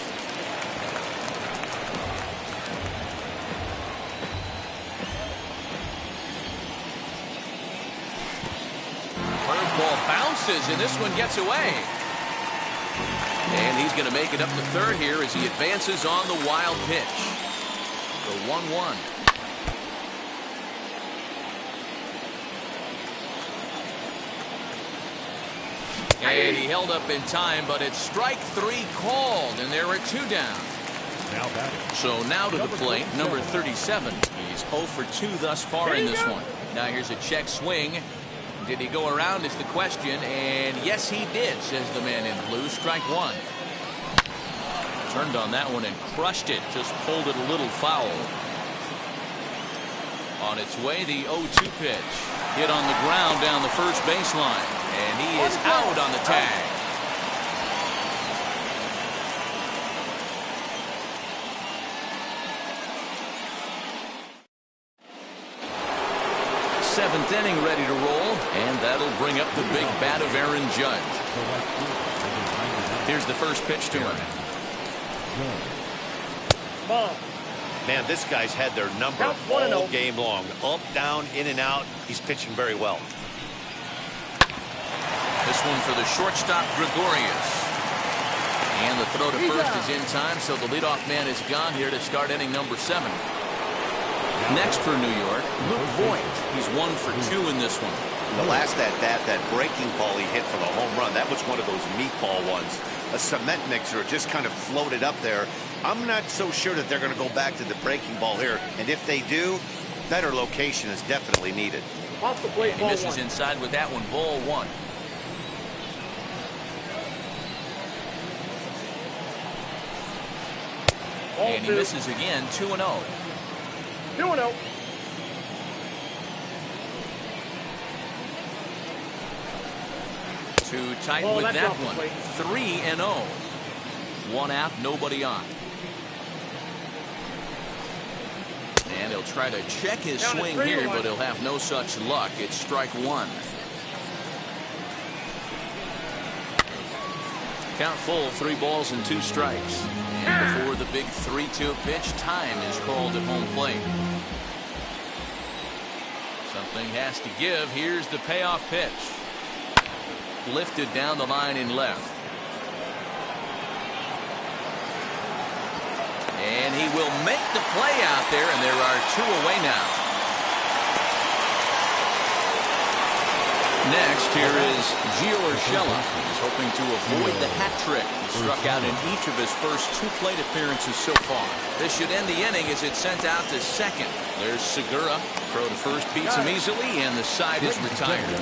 Curveball bounces, and this one gets away. And he's going to make it up to third here as he advances on the wild pitch. The 1-1. And he held up in time, but it's strike 3 called, and there are 2 down. So now to the plate, number 37. He's 0 for 2 thus far in this one. Now here's a check swing. Did he go around is the question, and yes he did, says the man in blue. Strike 1. Turned on that one and crushed it, just pulled it a little foul. On its way, the 0-2 pitch. Hit on the ground down the first baseline, and he is out on the tag. Seventh inning ready to roll, and that'll bring up the big bat of Aaron Judge. Here's the first pitch to him. Man, this guy's had their number all game long. Up, down, in and out. He's pitching very well. This one for the shortstop, Gregorius. And the throw to first is in time, so the leadoff man is gone here to start inning number 7. Next for New York, Luke Voigt. He's 1 for 2 in this one. The last that breaking ball he hit for the home run, that was one of those meatball ones. A cement mixer just kind of floated up there. I'm not so sure that they're going to go back to the breaking ball here. And if they do, better location is definitely needed. Off the plate, and he misses inside with that one. Ball 1. And he misses again. 2-0. 2-0. Too tight with that one. 3-0. 1 out, nobody on. And he'll try to check his swing here, but he'll have no such luck. It's strike 1. Count full, 3 balls and 2 strikes. And before the big 3-2 pitch, time is called at home plate. Something has to give. Here's the payoff pitch. Lifted down the line in left. And he will make the play out there, and there are 2 away now. Next, here is Gio Urshela. He's hoping to avoid the hat trick. He struck out in each of his first 2 plate appearances so far. This should end the inning as it's sent out to second. There's Segura. Throw to first beats him easily, and the side is retired.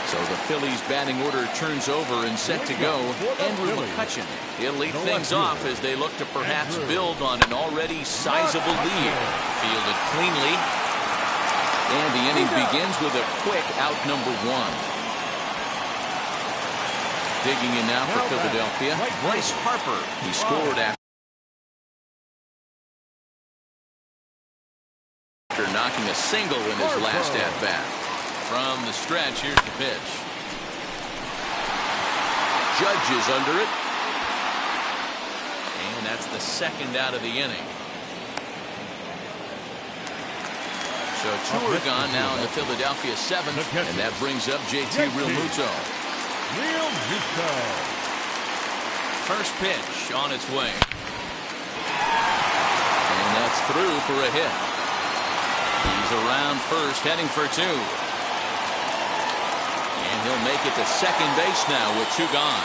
So the Phillies batting order turns over and set to go. Andrew McCutchen. He'll lead things off as they look to perhaps build on an already sizable lead. Fielded cleanly. And the inning begins with a quick out number 1. Digging in now for Philadelphia, Bryce Harper. He scored after knocking a single in his last at-bat. From the stretch, here's the pitch. Judge is under it. And that's the second out of the inning. So 2 are gone now in the Philadelphia 7th. And that brings up JT Realmuto. First pitch on its way. And that's through for a hit. He's around first, heading for 2. And he'll make it to second base now with 2 gone.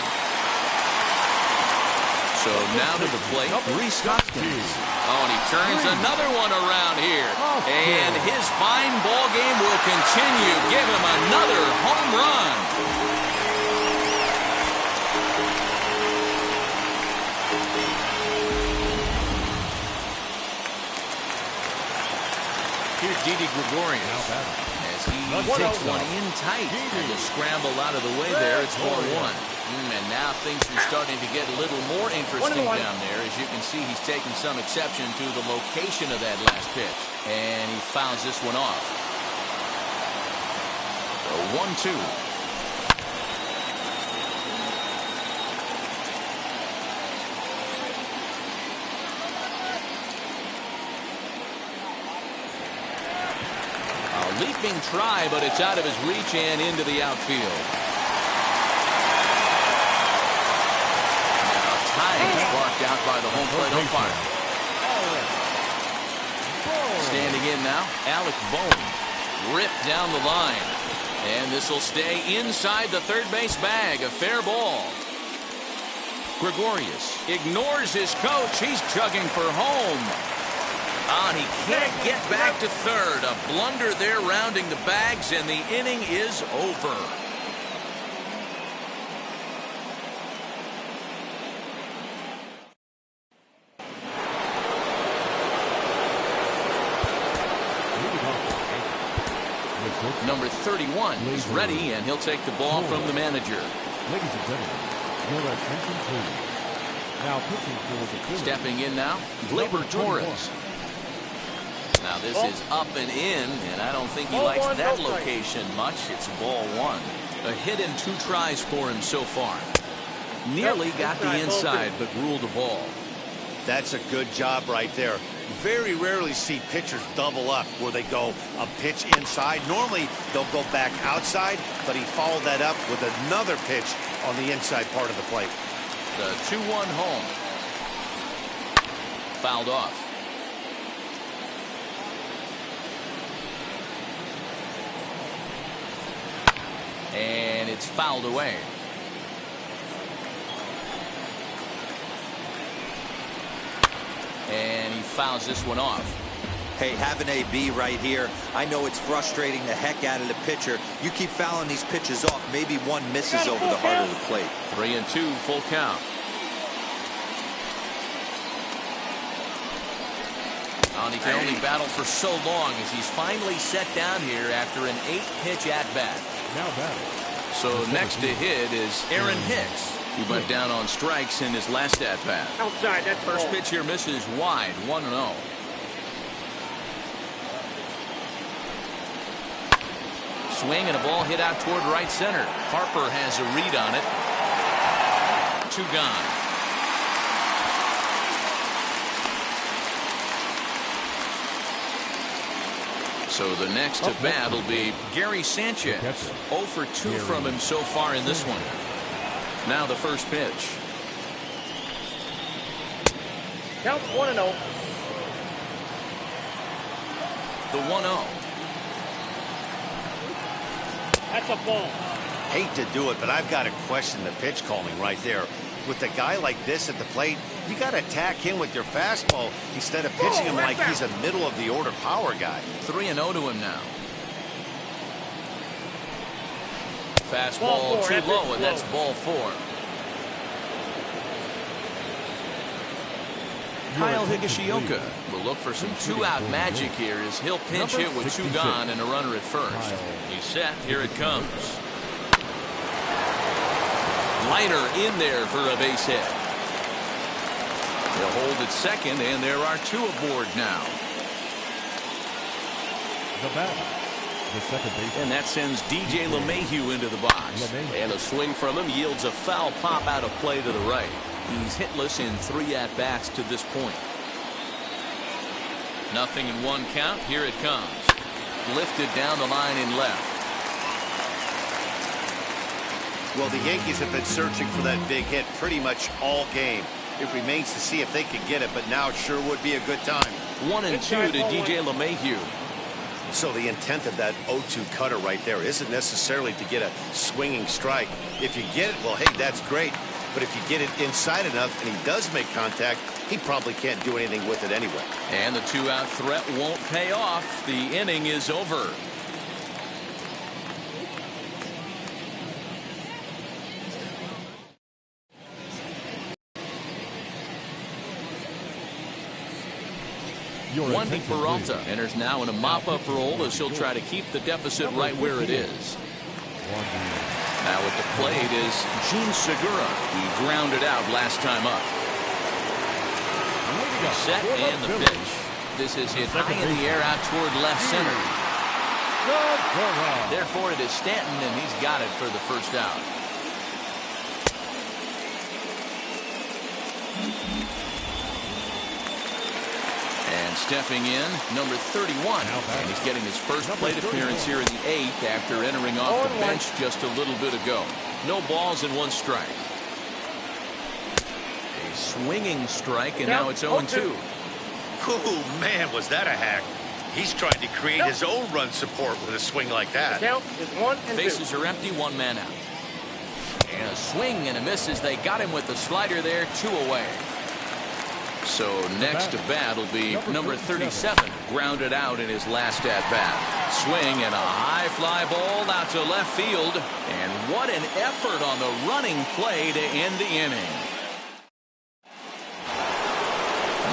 So now to the plate, Rhys Hoskins. Oh, and he turns another one around here. And his fine ball game will continue. Give him another home run. Here's Didi Gregorius as he takes one in tight, and to scramble out of the way there, it's 1-1. And now things are starting to get a little more interesting down there. As you can see, he's taking some exception to the location of that last pitch, and he fouls this one off. So 1-2. Leaping try, but it's out of his reach and into the outfield. Now tying is barked out by the home plate umpire. Standing in now, Alec Bohm. Ripped down the line. And this will stay inside the third base bag. A fair ball. Gregorius ignores his coach. He's chugging for home. And he can't get back to third. A blunder there rounding the bags, and the inning is over. Number 31 is ready, and he'll take the ball from the manager. Ladies and gentlemen, your attention please. Now pitching for the Phillies. Stepping in now, Gleyber Torres. Now this is up and in, and I don't think he likes that location much. It's ball one. A hit and 2 tries for him so far. Nearly got the inside, but ruled the ball. That's a good job right there. Very rarely see pitchers double up where they go a pitch inside. Normally they'll go back outside, but he followed that up with another pitch on the inside part of the plate. The 2-1 home. Fouled off. And it's fouled away. And he fouls this one off. Hey, have an AB right here. I know it's frustrating the heck out of the pitcher. You keep fouling these pitches off. Maybe one misses over the heart of the plate. 3-2, full count. And he can only battle for so long as he's finally set down here after an 8-pitch at-bat. Now battle. So next to hit is Aaron Hicks. He went down on strikes in his last at-bat. Outside, that's First pitch here misses wide, 1-0. Swing and a ball hit out toward right center. Harper has a read on it. 2 gone. So the next to bat will be Gary Sanchez. 0 for 2 from him so far in this one. Now the first pitch. Counts 1-0. The 1-0. That's a ball. Hate to do it, but I've got to question the pitch calling right there. With a guy like this at the plate, you got to attack him with your fastball instead of pitching him like he's a middle of the order power guy. 3-0 to him now. Fastball too low, and that's ball 4. Kyle Higashioka will look for some 2-out magic here as he'll pinch hit with 2 gone and a runner at first. He's set. Here it comes. Liner in there for a base hit. They'll hold at second, and there are 2 aboard now. The batter, the second baseman. And that sends DJ LeMahieu into the box. And a swing from him yields a foul pop out of play to the right. He's hitless in 3 at-bats to this point. Nothing in 1 count. Here it comes. Lifted down the line in left. Well, the Yankees have been searching for that big hit pretty much all game. It remains to see if they can get it, but now it sure would be a good time. 1-2 to DJ LeMahieu. So the intent of that 0-2 cutter right there isn't necessarily to get a swinging strike. If you get it, well, hey, that's great. But if you get it inside enough and he does make contact, he probably can't do anything with it anyway. And the 2-out threat won't pay off. The inning is over. Wendy Peralta enters now in a mop-up role as she'll try to keep the deficit right where it is. Now at the plate is Gene Segura. He grounded out last time up. Set and the pitch. This is hit high in the air out toward left center. Therefore it is Stanton, and he's got it for the first out. And And stepping in, number 31. And he's getting his first plate appearance here in the 8th after entering off the bench just a little bit ago. No balls and 1 strike. A swinging strike, and now it's 0-2. Oh, man, was that a hack. He's trying to create his own run support with a swing like that. Count is 1-2. Bases are empty, 1 man out. And a swing and a miss as they got him with the slider there, 2 away. So next to bat will be number 37, grounded out in his last at-bat. Swing and a high fly ball out to left field. And what an effort on the running play to end the inning.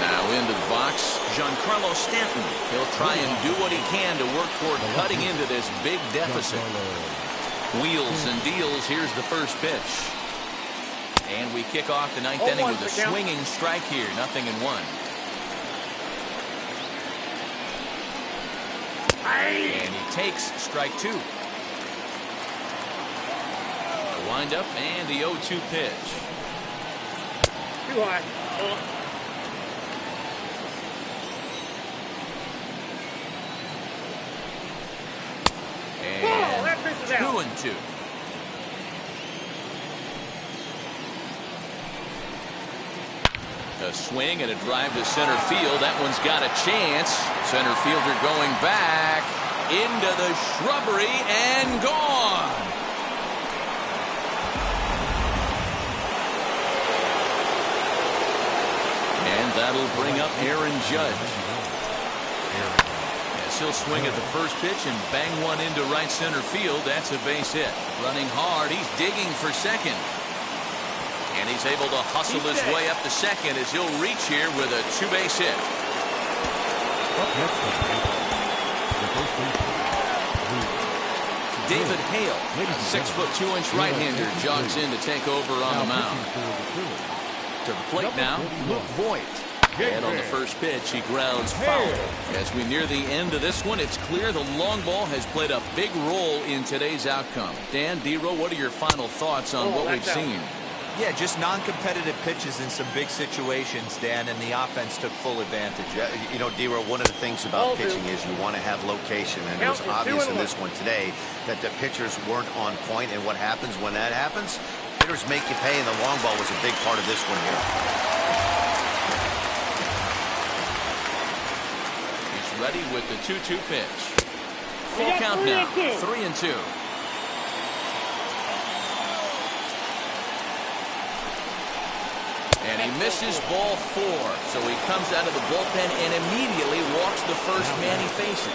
Now into the box, Giancarlo Stanton. He'll try and do what he can to work toward cutting into this big deficit. Wheels and deals. Here's the first pitch. And we kick off the 9th inning with a swinging strike here. 0-1. And he takes strike 2. The windup and the 0-2 pitch. Too high. And 2-2. A swing and a drive to center field. That one's got a chance. Center fielder going back into the shrubbery and gone. And that'll bring up Aaron Judge. As he'll swing at the first pitch and bang one into right center field. That's a base hit. Running hard. He's digging for second. And he's able to hustle his way up to second as he'll reach here with a 2-base hit. David Hale, a 6'2" right-hander, jogs in to take over on the mound. To the plate now, Luke Voigt. And on the first pitch, he grounds foul. As we near the end of this one, it's clear the long ball has played a big role in today's outcome. Dan, D-Row, what are your final thoughts on what we've seen? Yeah, just non-competitive pitches in some big situations, Dan, and the offense took full advantage. Yeah, you know, D-Row, one of the things about pitching is you want to have location, and it was obvious in this one today that the pitchers weren't on point, and what happens when that happens? Hitters make you pay, and the long ball was a big part of this one here. He's ready with the 2-2 pitch. Full count now, 3-2. And he misses ball 4, so he comes out of the bullpen and immediately walks the first man he faces.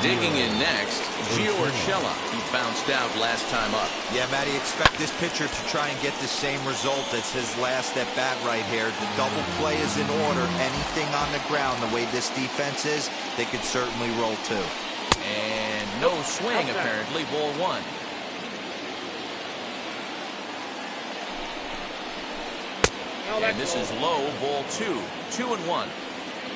Digging in next, Gio Urshela. He bounced out last time up. Yeah, Matty, expect this pitcher to try and get the same result as his last at bat right here. The double play is in order. Anything on the ground, the way this defense is, they could certainly roll too. And no swing, apparently, ball 1. And this is low, ball 2. 2-1.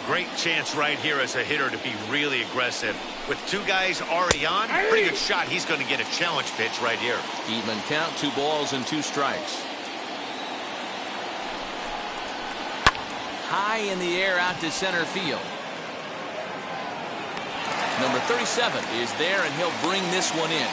Great chance right here as a hitter to be really aggressive. With 2 guys already on, pretty good shot. He's going to get a challenge pitch right here. Even count, 2 balls and 2 strikes. High in the air out to center field. Number 37 is there, and he'll bring this one in.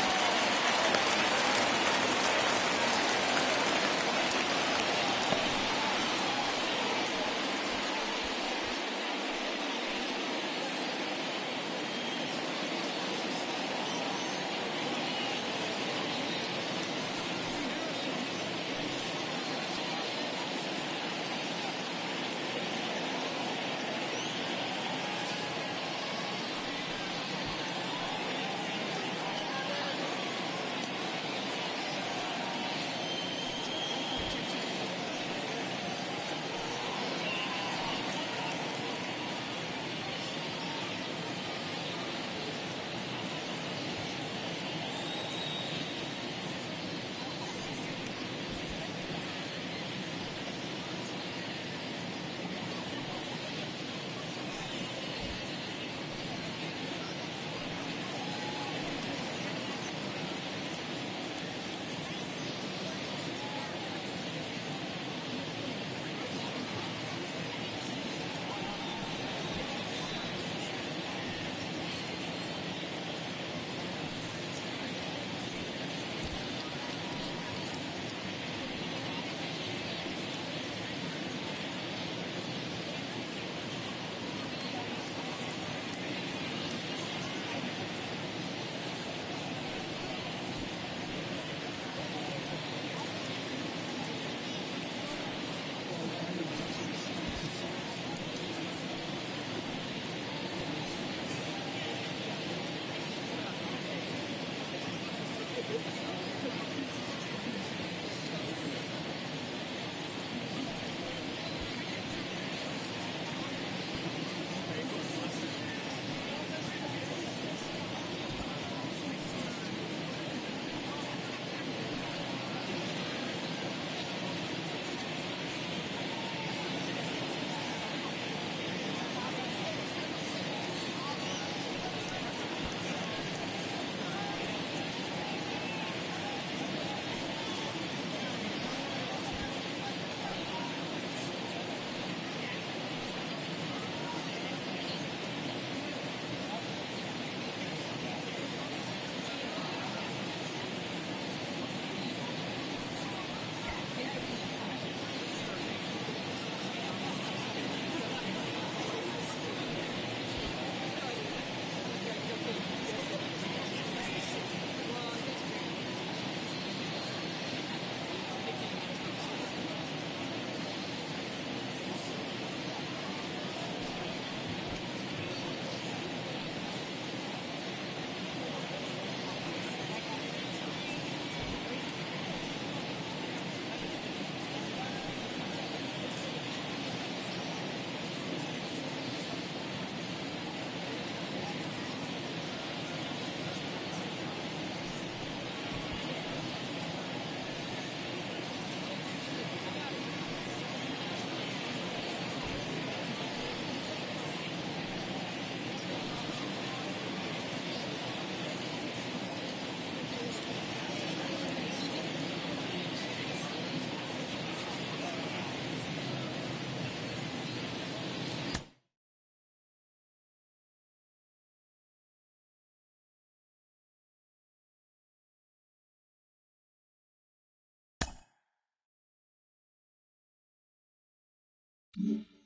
1.